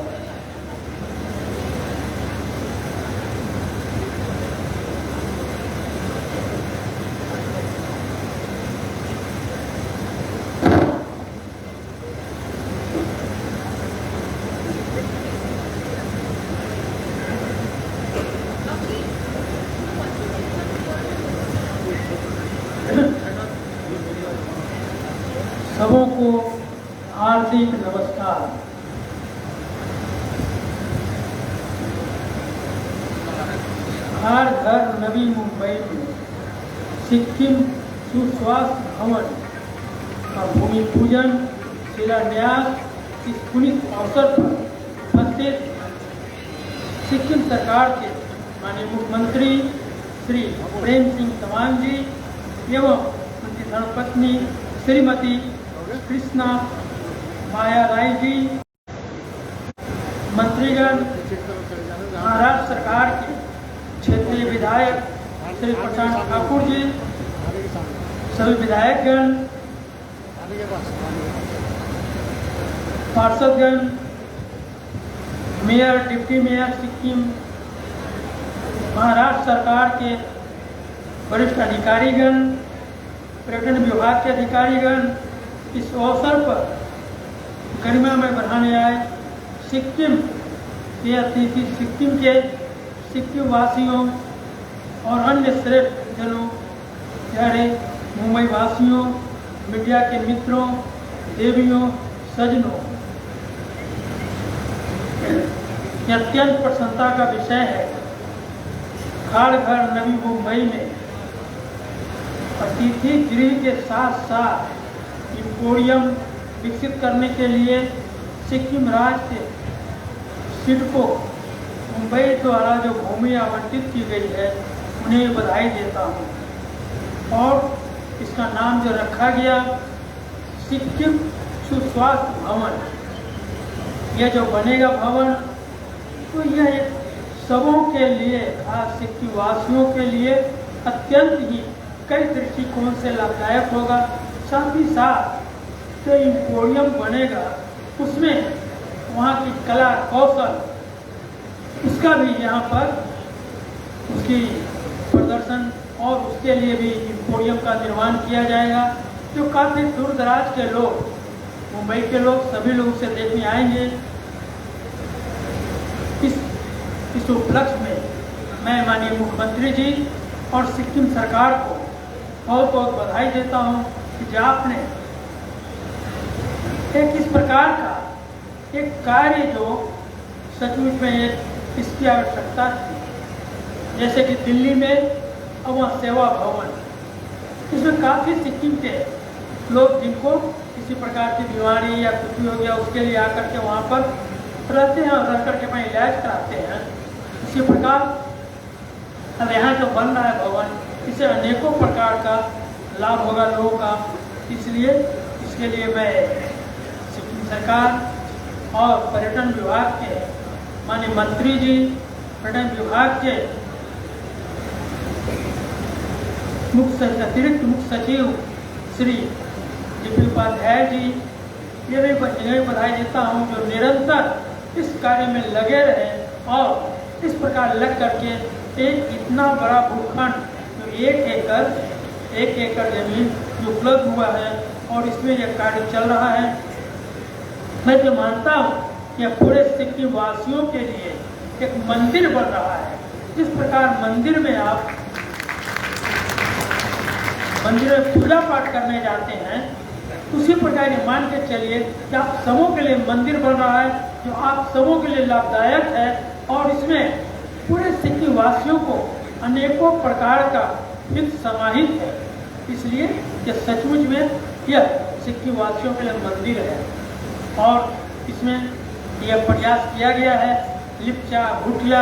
सबों को हार्दिक नमस्कार। हर घर नवी मुंबई में सिक्किम सुस्वास्थ्य भवन का भूमि पूजन शिलान्यास इस पुनीत अवसर पर उपस्थित सिक्किम सरकार के माननीय मुख्यमंत्री श्री प्रेम सिंह तमांग जी एवं उनकी धर्मपत्नी श्रीमती कृष्णा माया राय जी, मंत्रीगण, महाराष्ट्र सरकार के क्षेत्रीय विधायक श्री प्रशांत ठाकुर जी, सभी विधायकगण, पार्षदगण, mayor, deputy mayor Sikkim, Maharashtra सरकार के वरिष्ठ अधिकारीगण, पर्यटन विभाग के अधिकारीगण, इस अवसर पर गरिमा में बढ़ाने आए सिक्किम के अतिथि, सिक्किम वासियों और अन्य श्रेष्ठ जनों, प्यारे मुंबई वासियों, मीडिया के मित्रों, देवियों, सजनों, यह अत्यंत प्रसन्नता का विषय है। खाड़घर नवी मुंबई में अतिथि गृह के साथ साथ एम्पोरियम विकसित करने के लिए सिक्किम राज्य के सिडको मुंबई द्वारा जो भूमि आवंटित की गई है उन्हें बधाई देता हूँ। और इसका नाम जो रखा गया सिक्किम सुस्वास्थ्य भवन, यह जो बनेगा भवन, तो यह एक सबों के लिए, खास सिक्किम वासियों के लिए अत्यंत ही कई दृष्टिकोण से लाभदायक होगा। साथ ही साथ जो एम्पोरियम बनेगा उसमें वहाँ की कला कौशल, उसका भी यहाँ पर उसकी प्रदर्शन और उसके लिए भी एम्पोरियम का निर्माण किया जाएगा, जो काफ़ी दूर दराज के लोग, मुंबई के लोग, सभी लोग उसे देखने आएंगे। इस उपलक्ष्य में मैं माननीय मुख्यमंत्री जी और सिक्किम सरकार को बहुत बहुत बधाई देता हूँ कि जो आपने एक इस प्रकार का एक कार्य जो सचमुच में एक इसकी आवश्यकता थी, जैसे कि दिल्ली में अब वहाँ सेवा भवन, इसमें काफ़ी सिक्किम के लोग जिनको किसी प्रकार की बीमारी या कुछ भी हो गया उसके लिए आकर के वहाँ पर रहते हैं और रह करके अपना इलाज कराते हैं। इसी प्रकार अब यहाँ जो बन रहा है भवन, इससे अनेकों प्रकार का लाभ होगा लोगों का। इसलिए इसके लिए मैं सिक्किम सरकार और पर्यटन विभाग के माननीय मंत्री जी, पर्यटन विभाग के अतिरिक्त मुख्य सचिव श्री जीपी उपाध्याय जी, ये भी बधाई देता हूँ जो निरंतर इस कार्य में लगे रहे और इस प्रकार लग करके एक इतना बड़ा भूखंड जो एक एकड़ जमीन जो उपलब्ध हुआ है और इसमें यह कार्य चल रहा है। मैं जो मानता हूँ कि पूरे सिक्किम वासियों के लिए एक मंदिर बन रहा है। जिस प्रकार मंदिर में आप मंदिर में पूजा पाठ करने जाते हैं, उसी प्रकार ये मान के चलिए कि आप सबों के लिए मंदिर बन रहा है जो आप सबों के लिए लाभदायक है और इसमें पूरे सिक्किम वासियों को अनेकों प्रकार का हित समाहित है। इसलिए यह सचमुच में यह सिक्किम वासियों के लिए मंदिर है और इसमें यह प्रयास किया गया है लिप्चा, भूटिया,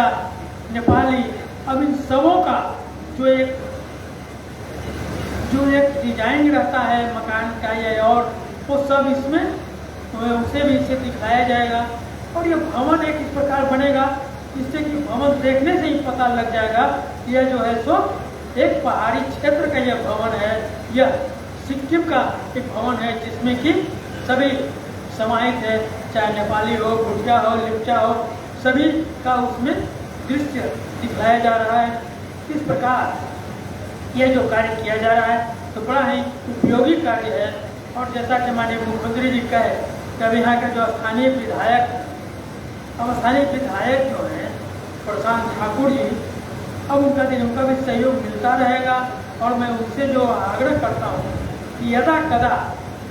नेपाली, अब इन सबों का जो एक डिजाइन रहता है मकान का या और वो सब इसमें उसे भी इसे दिखाया जाएगा। और यह भवन एक इस प्रकार बनेगा जिससे कि भवन देखने से ही पता लग जाएगा यह जो है सो एक पहाड़ी क्षेत्र का यह भवन है, यह सिक्किम का एक भवन है जिसमें कि सभी समाहित है, चाहे नेपाली हो, भूटिया हो, लिप्चा हो, सभी का उसमें दृश्य दिखाया जा रहा है। इस प्रकार यह जो कार्य किया जा रहा है तो बड़ा ही उपयोगी कार्य है। और जैसा कि माननीय मुख्यमंत्री जी कहे कि अब यहाँ के जो स्थानीय विधायक जो हैं प्रशांत ठाकुर जी, अब उनका भी सहयोग मिलता रहेगा और मैं उनसे जो आग्रह करता हूँ कि यदा कदा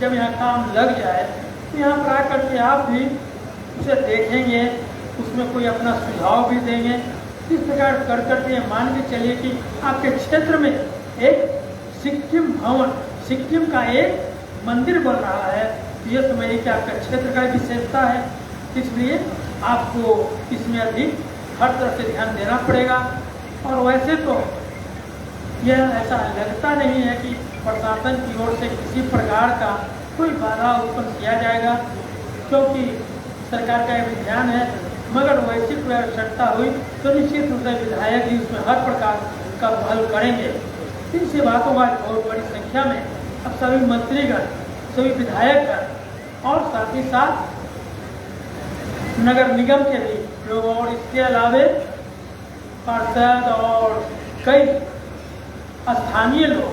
जब यहाँ काम लग जाए तो यहाँ पर आकर के आप भी उसे देखेंगे, उसमें कोई अपना सुझाव भी देंगे। इस प्रकार कर करके मान के चलिए कि आपके क्षेत्र में एक सिक्किम भवन, सिक्किम का एक मंदिर बन रहा है, तो ये समझिए कि आपका क्षेत्र का विशेषता है, इसलिए आपको इसमें अधिक हर तरह से ध्यान देना पड़ेगा। और वैसे तो यह ऐसा लगता नहीं है कि प्रशासन की ओर से किसी प्रकार का कोई बाधा उत्पन्न किया जाएगा, क्योंकि सरकार का यह ध्यान है। मगर वैसी कोई आवश्यकता हुई तो निश्चित रूप से विधायक ही उसमें हर प्रकार का हल करेंगे। इनसे बातों का बहुत बड़ी संख्या में अब सभी मंत्रीगण, सभी विधायकगण और साथ ही साथ नगर निगम के भी लोग और इसके अलावे पार्षद और कई स्थानीय लोग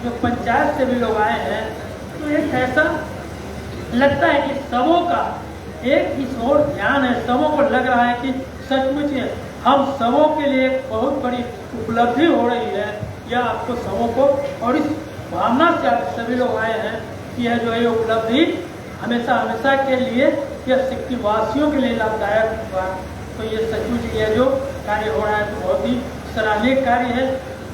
जो पंचायत से भी लोग आए हैं, तो एक ऐसा लगता है कि सबों का एक इस ओर ध्यान है, सबों को लग रहा है कि सचमुच हम सबों के लिए एक बहुत बड़ी उपलब्धि हो रही है। यह आपको सबों को और इस भावना से आप सभी लोग आए हैं कि यह जो है उपलब्धि हमेशा हमेशा के लिए यह सिक्किम वासियों के लिए लाभदायक हुआ। तो ये सचमुच यह जो कार्य हो रहा है तो बहुत ही सराहनीय कार्य है,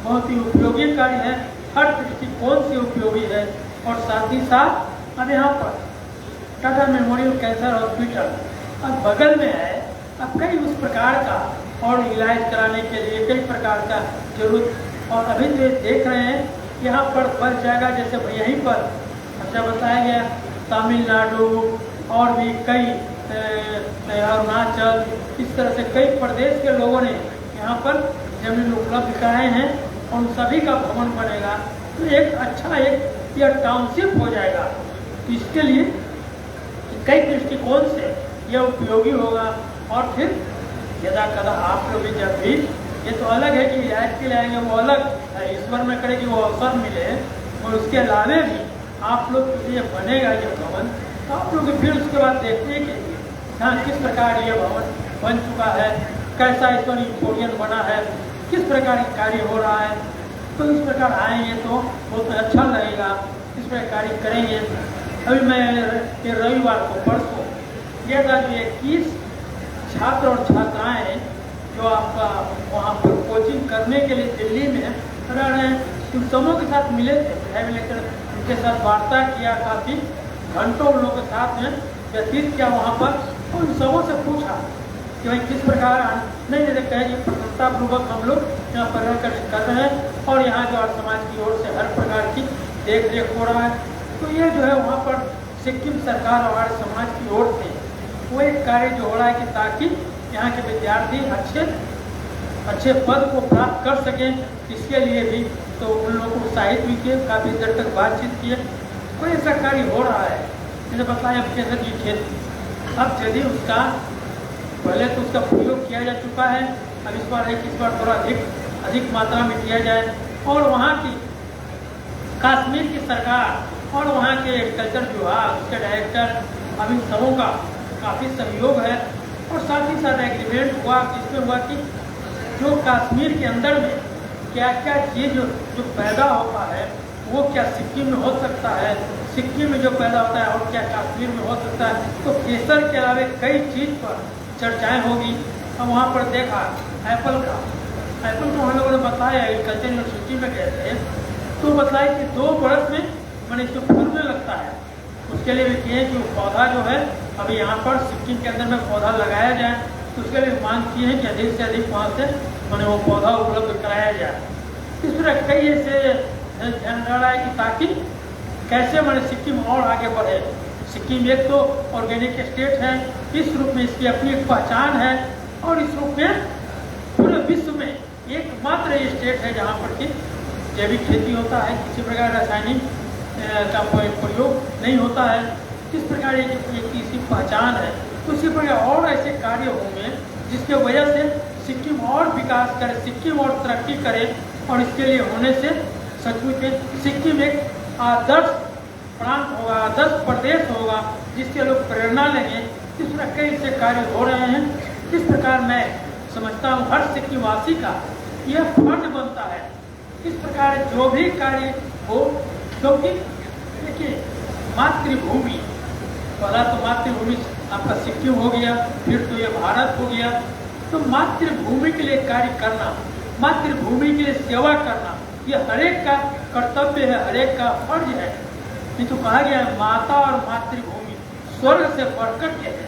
बहुत ही उपयोगी कार्य है, हर दृष्टिकोण से उपयोगी है। और साथ ही साथ अब यहाँ पर टाटा मेमोरियल कैंसर हॉस्पिटल अब बगल में है। अब कई उस प्रकार का और इलाज कराने के लिए कई प्रकार का जरूरत, और अभी जो देख रहे हैं यहाँ पर बढ़ जाएगा। जैसे यहीं पर अच्छा बताया गया तमिलनाडु और भी कई अरुणाचल, इस तरह से कई प्रदेश के लोगों ने यहाँ पर जमीन उपलब्ध कराए हैं और उन सभी का भवन बनेगा। तो एक अच्छा एक यह टाउनशिप हो जाएगा। इसके लिए कई दृष्टिकोण से यह उपयोगी होगा। और फिर यदा कदा आप लोग जब भी, ये तो अलग है कि इलाज के लिए आएंगे, वो अलग ईश्वर में करे कि वो अवसर मिले, और उसके अलावे भी आप लोग के लिए बनेगा ये भवन, तो आप लोग फिर उसके बाद देखने के लिए हाँ किस प्रकार ये भवन बन चुका है, कैसा इसमें इम्पोरियम बना है, किस प्रकार कार्य हो रहा है, तो इस प्रकार आएंगे तो बहुत अच्छा लगेगा, इस प्रकार कार्य करेंगे। अभी मैं ये रविवार को परसों यह था जो 21 छात्र और छात्राएं जो आपका वहाँ पर कोचिंग करने के लिए दिल्ली में रह रहे हैं, उन सबों के साथ मिले थे, लेकर उनके साथ वार्ता किया, काफ़ी घंटों उन लोगों के साथ में व्यतीत किया वहाँ पर, और उन सबों से पूछा कि भाई किस प्रकार नहीं जैसे कहे कि प्रसन्नतापूर्वक हम लोग यहाँ पर कर रहे हैं और यहाँ जो आर्य समाज की ओर से हर प्रकार की देख रेख हो रहा है। तो ये जो है वहाँ पर सिक्किम सरकार और आर्य समाज की ओर से वो एक कार्य जो हो रहा है कि ताकि यहाँ के विद्यार्थी अच्छे पद को प्राप्त कर सकें, इसके लिए भी तो उन लोगों को उत्साहित भी किए, काफ़ी देर तक बातचीत किए, और ऐसा कार्य हो रहा है। मैंने बताया अब केसर की खेती, अब यदि उसका पहले तो उसका प्रयोग किया जा चुका है, अब इस बार थोड़ा अधिक मात्रा में किया जाए, और वहाँ की कश्मीर की सरकार और वहाँ के एग्रीकल्चर विभाग, उसके डायरेक्टर, अब इन सबों का काफ़ी सहयोग है। और साथ ही साथ एग्रीमेंट हुआ जिसमें हुआ कि जो कश्मीर के अंदर में क्या क्या चीज़ जो पैदा होता है वो क्या सिक्किम में हो सकता है, सिक्किम में जो पैदा होता है और क्या कश्मीर में हो सकता है, तो केसर के अलावे कई चीज़ पर चर्चाएं होगी। हम वहाँ पर देखा एप्पल को हम लोगों ने बताया, एग्रीकल्चर यूनिवर्सिटी में गए थे तो बताया कि 2 बरस में मैंने इसको फूलने लगता है। उसके लिए भी किए कि वो पौधा जो है अभी यहाँ पर सिक्किम के अंदर में पौधा लगाया जाए, तो उसके लिए मांग की है कि अधिक से अधिक वहाँ से मैंने वो पौधा उपलब्ध कराया जाए। इस तरह कई ऐसे ध्यान रहा है कि ताकि कैसे मैंने सिक्किम और आगे बढ़े। सिक्किम एक तो ऑर्गेनिक स्टेट है, इस रूप में इसकी अपनी एक पहचान है, और इस रूप में पूरे विश्व में एकमात्र ये स्टेट है जहाँ पर कि जैविक खेती होता है, किसी प्रकार रासायनिक का प्रयोग नहीं होता है। इस प्रकार एक इसकी पहचान है। तो इसी प्रकार और ऐसे कार्य होंगे जिसके वजह से सिक्किम और विकास करे, सिक्किम और तरक्की करे, और इसके लिए होने से सचमुच सिक्किम एक आदर्श प्रांत होगा, आदर्श प्रदेश होगा जिसके लोग प्रेरणा लेंगे। इस प्रकार कई ऐसे कार्य हो रहे हैं। इस प्रकार मैं समझता हूँ हर सिक्किम वासी का यह फर्ज बनता है इस प्रकार जो भी कार्य हो, क्योंकि देखिए मातृभूमि, पहला तो मातृभूमि आपका सिक्किम हो गया, फिर तो ये भारत हो गया। तो मातृभूमि के लिए कार्य करना, मातृभूमि के लिए सेवा करना, ये हरेक का कर्तव्य है, हरेक का फर्ज है। ये तो कहा गया है माता और मातृभूमि स्वर्ग से बढ़कर के है,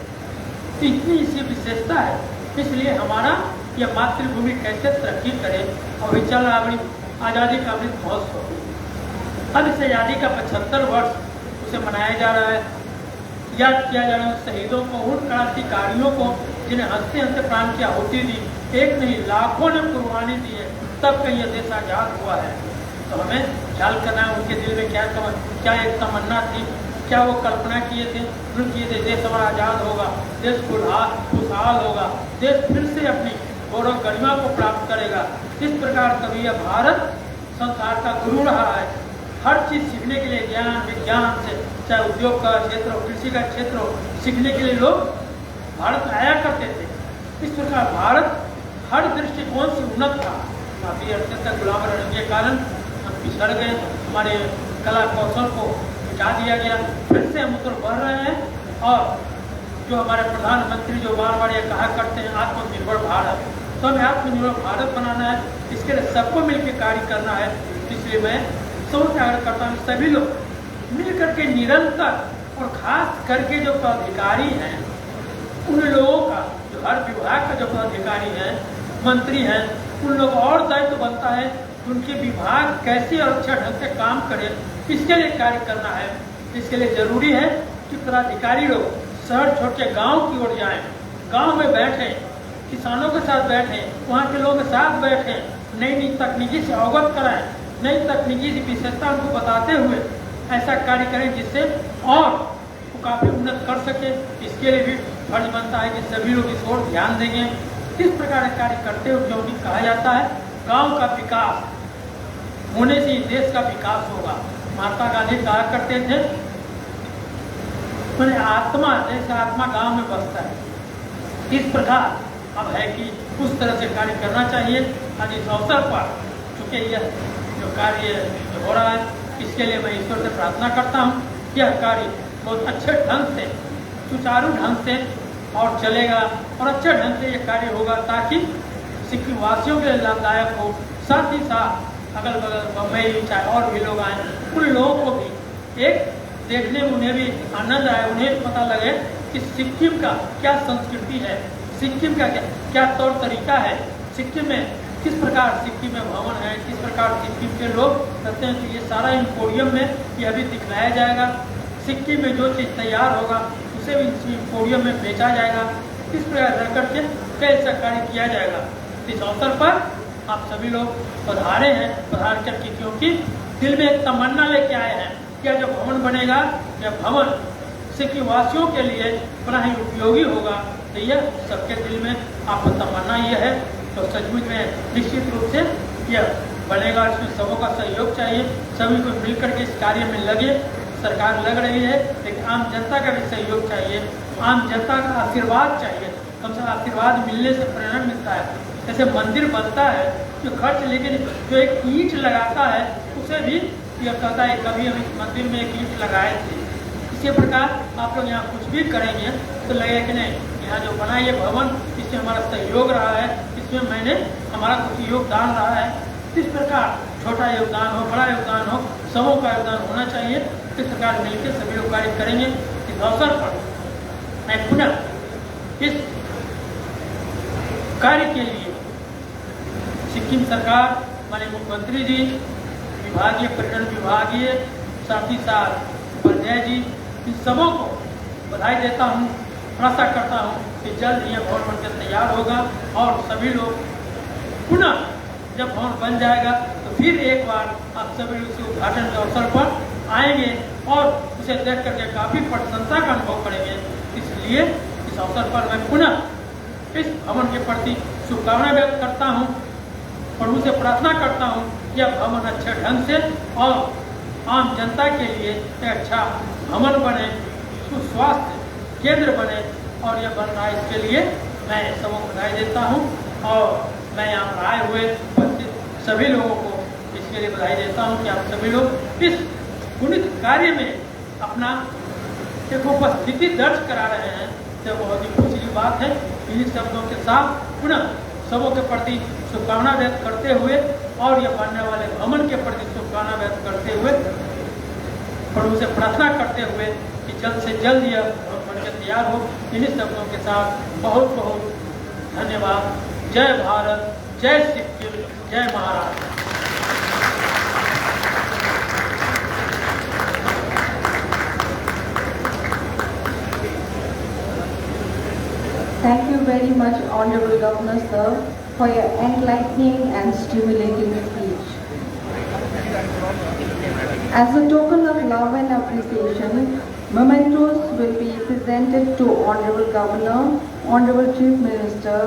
तो इतनी इसकी विशेषता है। इसलिए हमारा यह मातृभूमि कैसे तरक्की करे। अभी चल रहा बड़ी आज़ादी का अमृत महोत्सव, अब इस आज़ादी का 75 वर्ष उसे मनाया जा रहा है, याद किया जा रहा है शहीदों को, उन क्रांतिकारियों को जिन्हें हंसते हंसते प्राण की आहुति दी, एक नहीं लाखों ने कुर्बानी दी है, तब कहीं यह देश आजाद हुआ है। तो हमें ख्याल करना है उनके दिल में क्या एक तमन्ना थी, क्या वो कल्पना किए थे, किए थे देश हमारा आजाद होगा, देश खुशहाल होगा, देश फिर से अपनी गौरव गरिमा को प्राप्त करेगा। इस प्रकार कभी यह भारत संसार का गुरु रहा है, हर चीज सीखने के लिए ज्ञान विज्ञान से, चाहे उद्योग का क्षेत्र हो, कृषि का क्षेत्र हो, सीखने के लिए लोग भारत आया करते थे। इस प्रकार भारत हर दृष्टिकोण से उन्नत था। काफी अर्थ तक गुलाम रहने के कारण हम पिछड़ गए, हमारे कला कौशल को मिटा दिया गया, फिर से हम उतर बढ़ रहे हैं। और जो हमारे प्रधानमंत्री जो बार बार ये कहा करते हैं आत्मनिर्भर भारत, तो हमें आत्मनिर्भर भारत बनाना है, इसके लिए सबको मिलकर कार्य करना है। इसलिए मैं सबसे आग्रह करता हूँ सभी लोग मिल करके निरंतर और खास करके जो पदाधिकारी हैं उन लोगों का, जो हर विभाग का जो पदाधिकारी हैं, मंत्री हैं, उन लोग और दायित्व बनता है उनके विभाग कैसे और अच्छा ढंग से काम करे, इसके लिए कार्य करना है। इसके लिए जरूरी है कि पदाधिकारी लोग शहर छोड़ के गाँव की ओर जाएं, गाँव में बैठें, किसानों के साथ बैठें, वहाँ के लोगों के साथ बैठें, नई नई तकनीकी से अवगत कराएं, नई तकनीकी की विशेषता उनको बताते हुए ऐसा कार्य करें जिससे और वो काफी उन्नत कर सके। इसके लिए भी फर्ज बनता है कि सभी लोग इस ओर ध्यान देंगे। इस प्रकार कार्य करते हुए क्योंकि कहा जाता है गांव का विकास होने से ही देश का विकास होगा। महात्मा गांधी कहा करते थे मैंने आत्मा, जैसे आत्मा गांव में बसता है, इस प्रकार अब है कि उस तरह से कार्य करना चाहिए। आज इस अवसर पर चूंकि यह जो कार्य हो रहा है, इसके लिए मैं ईश्वर से प्रार्थना करता हूँ कि यह कार्य बहुत अच्छे ढंग से, सुचारू ढंग से और चलेगा और अच्छे ढंग से ये कार्य होगा, ताकि सिक्किम वासियों के लिए लाभदायक हो। साथ ही साथ अगल बगल बम्बई चाहे और भी लोग आए, उन लोगों को भी एक देखने में उन्हें भी आनंद आए, उन्हें भी पता लगे कि सिक्किम का क्या संस्कृति है, सिक्किम का क्या तौर तरीका है, सिक्किम में किस प्रकार सिक्किम में भवन है, किस प्रकार सिक्किम के लोग रहते हैं। तो ये सारा इम्पोरियम में यह भी दिखलाया जाएगा। सिक्किम में जो चीज़ तैयार होगा उसे भी इस इम्पोरियम में बेचा जाएगा। इस प्रकार रह करके कैसा कार्य किया जाएगा। इस अवसर पर आप सभी लोग पधारे हैं, पधार करके क्योंकि दिल में एक तमन्ना लेके आए हैं कि जो भवन बनेगा यह भवन सिक्किम वासियों के लिए बड़ा ही उपयोगी होगा। तो यह सबके दिल में आपको तमन्ना यह है, तो सचमुच में निश्चित रूप से यह बनेगा। इसमें सबों का सहयोग चाहिए, सभी को मिलकर के इस कार्य में लगे। सरकार लग रही है लेकिन आम जनता का भी सहयोग चाहिए, आम जनता का आशीर्वाद चाहिए। कम से कम आशीर्वाद मिलने से प्रेरणा मिलता है। जैसे मंदिर बनता है जो खर्च, लेकिन जो एक ईंट लगाता है उसे भी यह कहता है कभी हम इस मंदिर में एक ईंट लगाए थे। इसी प्रकार आप लोग यहाँ कुछ भी करेंगे तो लगेगा कि नहीं यहाँ जो बना ये भवन, इसमें हमारा सहयोग रहा है, इसमें मैंने हमारा कुछ योगदान रहा है। इस प्रकार छोटा योगदान हो बड़ा योगदान हो, सबों का योगदान होना चाहिए। इस प्रकार मिलकर सभी लोग कार्य करेंगे। इस अवसर पर मैं पुनः इस कार्य के लिए सिक्किम सरकार, माननीय मुख्यमंत्री जी, विभागीय पर्यटन विभागीय, साथ ही साथ उपाध्याय जी, इन सबों को बधाई देता हूँ। आशा करता हूँ कि जल्द यह भवन बनकर तैयार होगा और सभी लोग पुनः जब भवन बन जाएगा तो फिर एक बार आप सभी लोग इस उद्घाटन के अवसर पर आएंगे और उसे देख करके काफी प्रशंसा का अनुभव करेंगे। इसलिए इस अवसर पर मैं पुनः इस भवन के प्रति शुभकामनाएं व्यक्त करता हूँ और उनसे प्रार्थना करता हूँ कि यह भवन अच्छे ढंग से और आम जनता के लिए एक अच्छा भवन बने, सुस्वास्थ्य केंद्र बने और यह बन रहा है। इसके लिए मैं सबको बधाई देता हूँ और मैं यहाँ पर आए हुए उपस्थित सभी लोगों को इसके लिए बधाई देता हूँ कि आप सभी लोग इस पुनीत कार्य में अपना अपना एक उपस्थिति दर्ज करा रहे हैं, तो बहुत ही खुशी की बात है। इन्हीं शब्दों के साथ पुनः सबों के प्रति शुभकामना व्यक्त करते हुए और ये बनने वाले भवन के प्रति शुभकामना व्यक्त करते हुए प्रभु से प्रार्थना करते हुए कि जल्द से जल्द यह बनकर तैयार हो। इन्हीं शब्दों के साथ बहुत बहुत धन्यवाद। जय भारत, जय सिक्किम, जय Maharashtra. Thank you very much, Honorable Governor Sir, for your enlightening and stimulating speech. As a token of love and appreciation, mementos will be presented to Honorable Governor, Honorable Chief Minister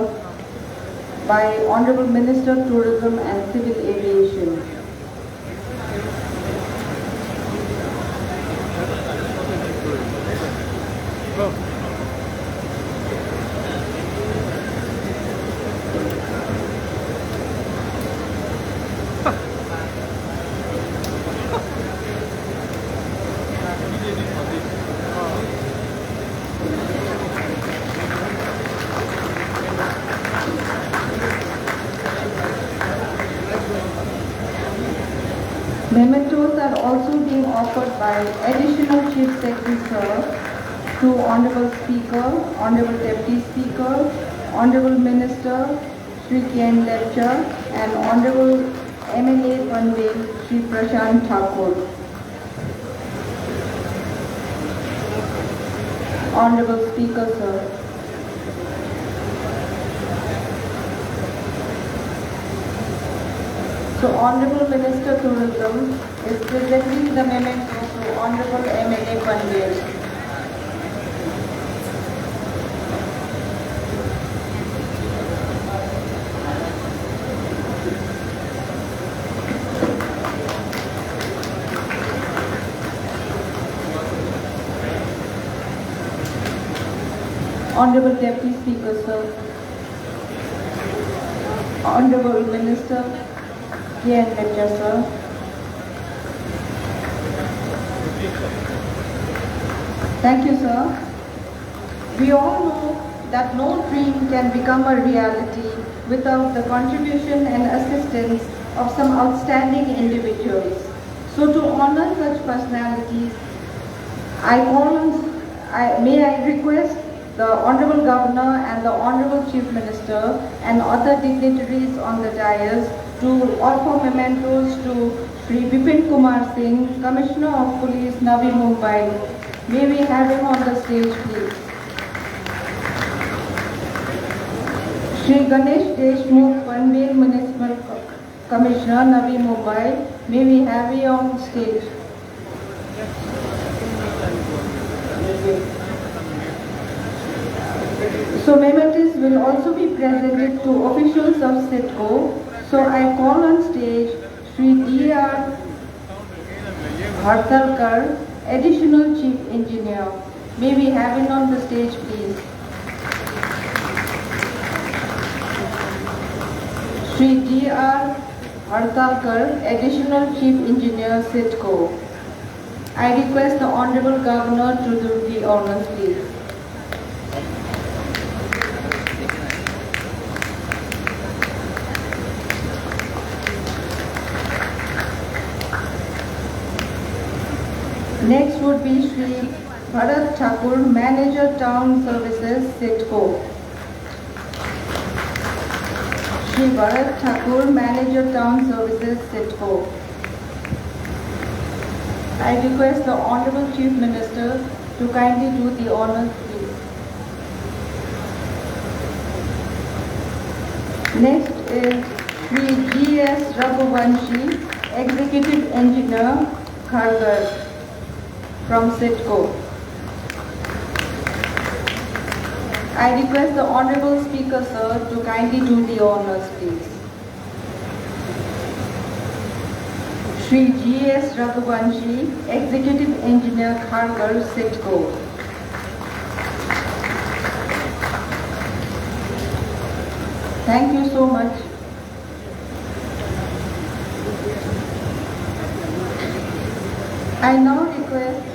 by Honorable Minister of Tourism and Civil Aviation. Mementos are also being offered by Additional Chief Secretary Sir to Honorable Speaker, Honorable Deputy Speaker, Honorable Minister Shri Kian Lepcha and Honorable MLA Panvel Shri Prashant Thakur. Honorable Speaker Sir. So Honorable Minister Tourism is presenting the memento to Honorable MLA Panvel. Honorable Deputy Speaker Sir. Honorable Minister Kian Lepcha Sir. Thank you, sir. We all know that no dream can become a reality without the contribution and assistance of some outstanding individuals. So to honor such personalities, may I request the Honorable Governor and the Honorable Chief Minister and other dignitaries on the dais to offer mementos to Shri Bipin Kumar Singh, Commissioner of Police, Navi Mumbai. May we have him on the stage, please. Shri Ganesh Deshmukh, Panvel Municipal Commissioner, Navi Mumbai. May we have you on stage. So mementos will also be presented to officials of CITCO. So I call on stage Shri D.R. Hartalkar, Additional Chief Engineer. May we have him on the stage, please. Shri D.R. Hartalkar, Additional Chief Engineer, CITCO. I request the Honorable Governor to do the honors, please. Next would be Shri Bharat Thakur, Manager Town Services, CITCO. Shri Bharat Thakur, Manager Town Services, CITCO. I request the Honorable Chief Minister to kindly do the honors, please. Next is Shri G.S. Raghuvanshi, Executive Engineer, Kharghar, from CITCO. I request the Honorable Speaker, sir, to kindly do the honors, please. Shri G.S. Raghuvanshi, Executive Engineer, Kharghar, CITCO. Thank you so much. I now request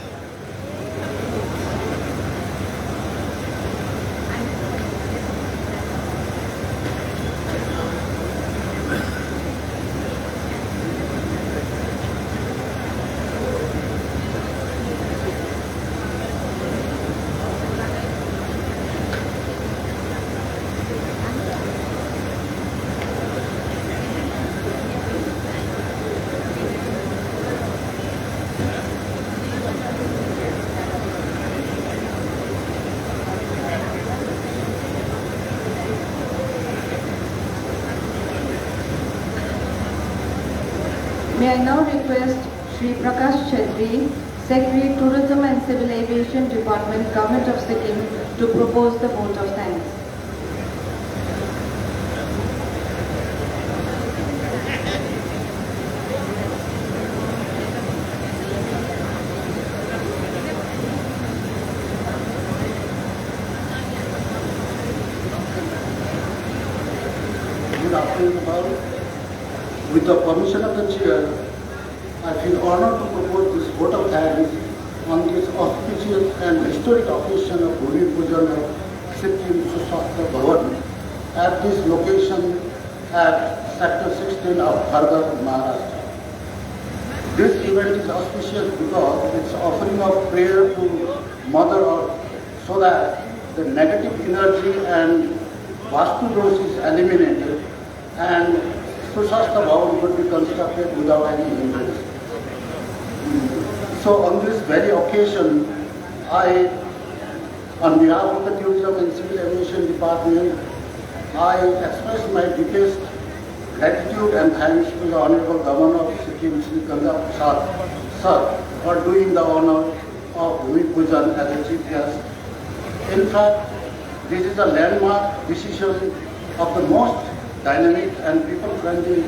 Shri Prakash Chetri, Secretary Tourism and Civil Aviation Department, Government of Sikkim, to propose the vote of thanks. Good afternoon, all. With the permission of the chair, I feel honored to propose this vote of thanks on this auspicious and historic occasion of Bhumi Pujan of Sikkim Sushastra Bhavan at this location at Sector 16 of Kharghar, Maharashtra. This event is auspicious because it's offering of prayer to Mother Earth so that the negative energy and Vastu dosh is eliminated and Sushastra Bhavan could be constructed without any hindrance. So on this very occasion, I, on behalf of the Tourism and Civil Aviation Department, I express my deepest gratitude and thanks to the Honorable Governor of Sikkim, Shri Ganga Prasad Sir, for doing the honor of Bhumi Pujan as a chief guest. In fact, this is a landmark decision of the most dynamic and people-friendly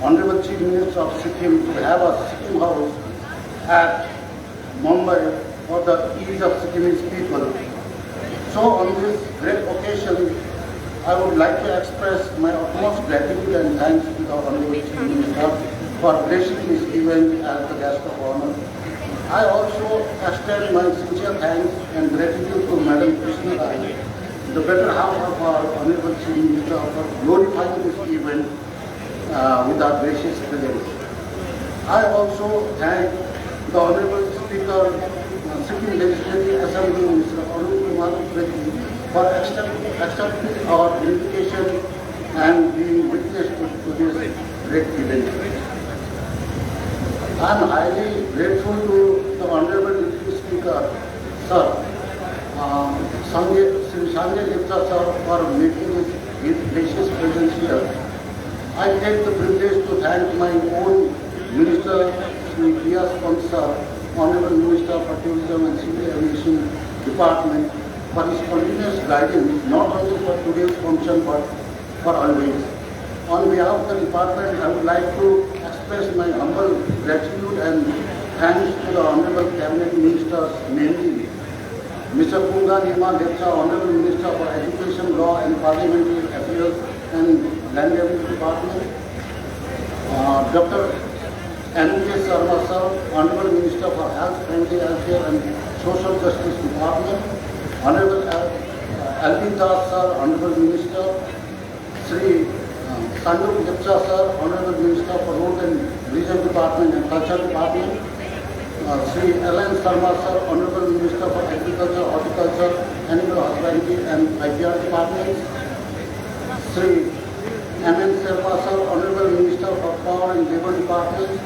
Honorable Chief Minister of Sikkim to have a Sikkim House at Mumbai for the ease of Sikkimese people. So on this great occasion, I would like to express my utmost gratitude and thanks to the Honorable Chief Minister for gracing this event as the guest of honor. I also extend my sincere thanks and gratitude to Madam Krishna Rai, the better half of our Honorable Chief Minister, for glorifying this event with our gracious presence. I also thank the Honorable Speaker, Sikkim Legislative Assembly, Mr. Arun Kumar Reddy, for accepting our invitation and being witness to this great event. I am highly grateful to the Honorable Deputy Speaker, Sir, Shri Sanjay Gupta Sir, for making his gracious presence here. I take the privilege to thank my own Minister, Shri P.S. Pant Sir, Honorable Minister for Tourism and Civil Aviation Department, for his continuous guidance, not only for today's function but for always. On behalf of the department, I would like to express my humble gratitude and thanks to the Honorable Cabinet Ministers, namely Mr. Punga Nirmal Lepcha, Honorable Minister for Education, Law and Parliamentary Affairs and Land Revenue Department, Dr. N.K. Sarma Sir, Honorable Minister for Health, Family Welfare and Social Justice Department, Honorable Alvin Das Sir, Honorable Minister, Sri Sandu Lepcha Sir, Honorable Minister for Road and Regional Department and Culture Department, Sri L.N. Sarma Sir, Honorable Minister for Agriculture, Horticulture, Animal Husbandry and IPR Departments, Sri M.N. Sherpa Sir, Honorable Minister for Power and Labour Department,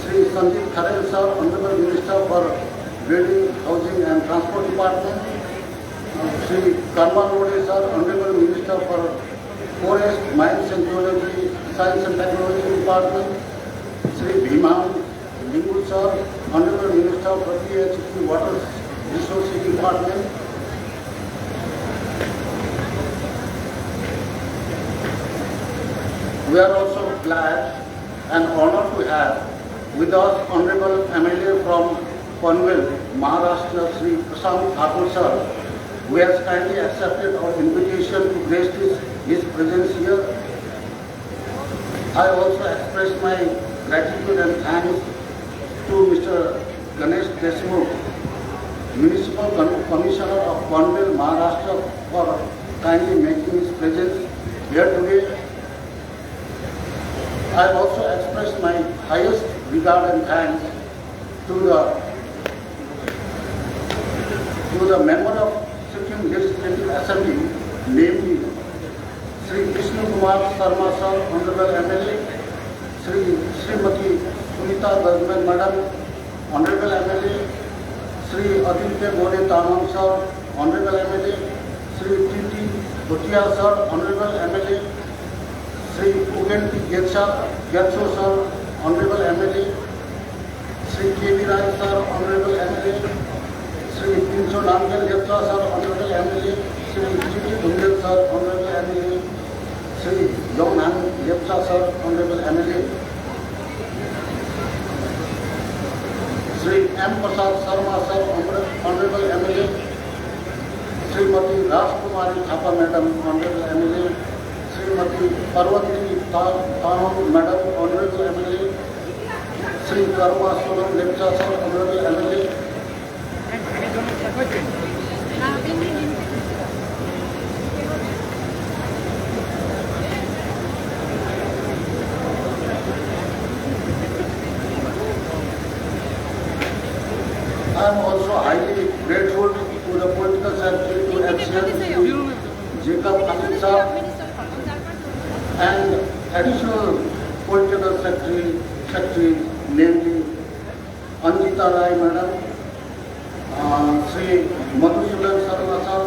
Sri Sanjeev Kharel Sir, Honorable Minister for Building, Housing and Transport Department, Sri Karma Lode Sir, Honorable Minister for Forest, Mines and Geology, Science and Technology Department, Sri Bhiman Lingu Sir, Honorable Minister for PHP Water Resources Department, we are also glad and honored to have with us Honorable MLA from Panvel, Maharashtra, Sri Prashant Thakur Sir, who has kindly accepted our invitation to grace his presence here. I also express my gratitude and thanks to Mr. Ganesh Deshmukh, Municipal Commissioner of Panvel, Maharashtra, for kindly making his presence here today. I also express my highest regard and thanks to the member of Sikkim Legislative Assembly, namely Sri Vishnu Kumar Sarma Sir, Honorable MLA, Srimati Sunita Gazman Madam, Honorable MLA, Sri Aditya Gore Tamam Sir, Honorable MLA, Sri T.T. Bhutia Sir, Honorable MLA, Sri Ugen P. Getso Sir, Honorable MLA, Sri K.V. Rai sir, Honorable MLA, Sri Pincho Namgyal Lepcha sir, Honorable MLA, Sri G.T. Bundel sir, Honorable MLA, Sri Yong Han Lepcha sir, Honorable MLA, Sri M. Prasad Sharma sir, Honorable MLA, Srimati Rajkumari Thapa Madam, Honorable MLA, Srimati Parvati Tanong Madam, Honorable MLA, Sri Karma Sonam Lepcha sir, Honorable MLA, I am also highly grateful to the political secretary to FCM, Jacob Amitsa, and additional political secretary namely Anjita Rai Madam, Sri Madhusudan Sarma sir,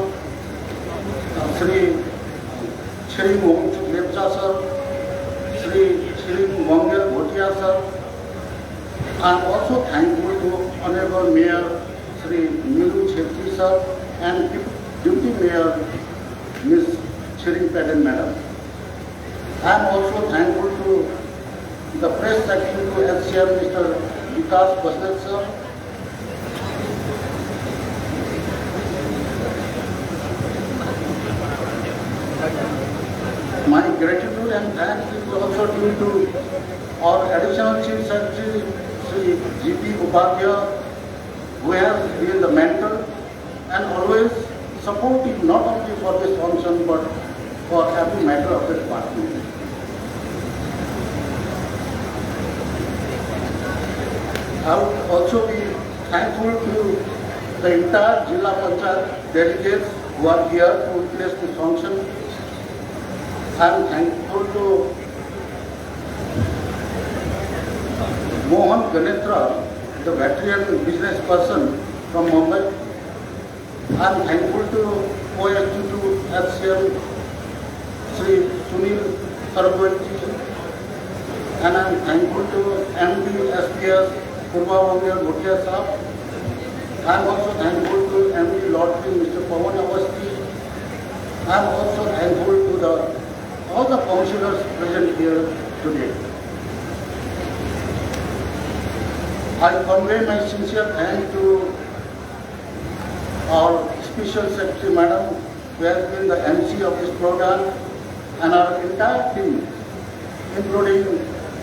Sri Shri Mohamchuk Lepcha sir, Sri Mongel Bhotia sir. I am also thankful to Honorable Mayor Sri Nilu Chhetri sir and Deputy Mayor Ms. Shri Padan Madam. I am also thankful to the Press Secretary to FCM Mr. Vikas Basnet sir. My gratitude and thanks is also due to our Additional Chief Secretary Sri G.P. Upadhyaya, who has been the mentor and always supportive not only for this function but for every matter of the department. I would also be thankful to the entire Jilla Panchayat delegates who are here to witness this function. I am thankful to Mohan Ganetra, the veteran business person from Mumbai. I am thankful to OSD2 FCM Sri Sunil Sargwati, and I am thankful to MD SPS Purva Mangal Bhutia Saab. I am also thankful to MD Lottery Mr. Pawan Awasthi. I am also thankful to all the councillors present here today. I convey my sincere thanks to our Special Secretary Madam, who has been the MC of this program, and our entire team, including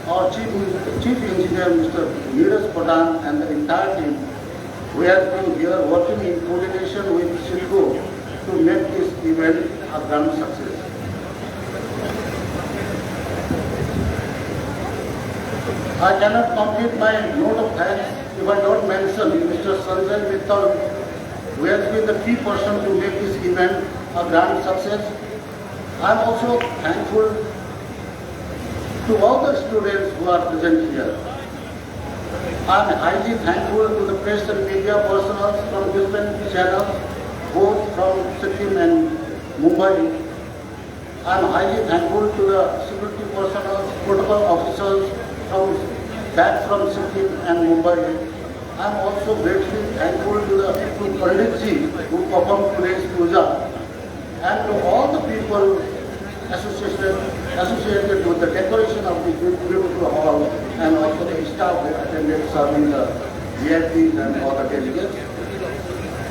our Chief Engineer Mr. Neeraj Pradhan and the entire team, who has been here working in coordination with CIDCO to make this event a grand success. I cannot complete my note of thanks if I don't mention Mr. Sanjay Mittal, who has been the key person to make this event a grand success. I am also thankful to all the students who are present here. I am highly thankful to the press and media personnel from different channels, both from Sikkim and Mumbai. I am highly thankful to the security personnel, protocol officers back from Sikkim and Mumbai. I am also gratefully thankful to Pandit Ji who performed today's puja, and to all the people associated with the decoration of this beautiful hall, and also the staff who attended serving the VIPs and all the delegates.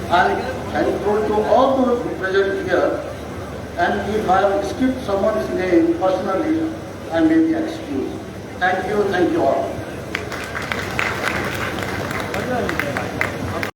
I am thankful to all those who present here, and if I have skipped someone's name personally, I may be excused. Thank you all.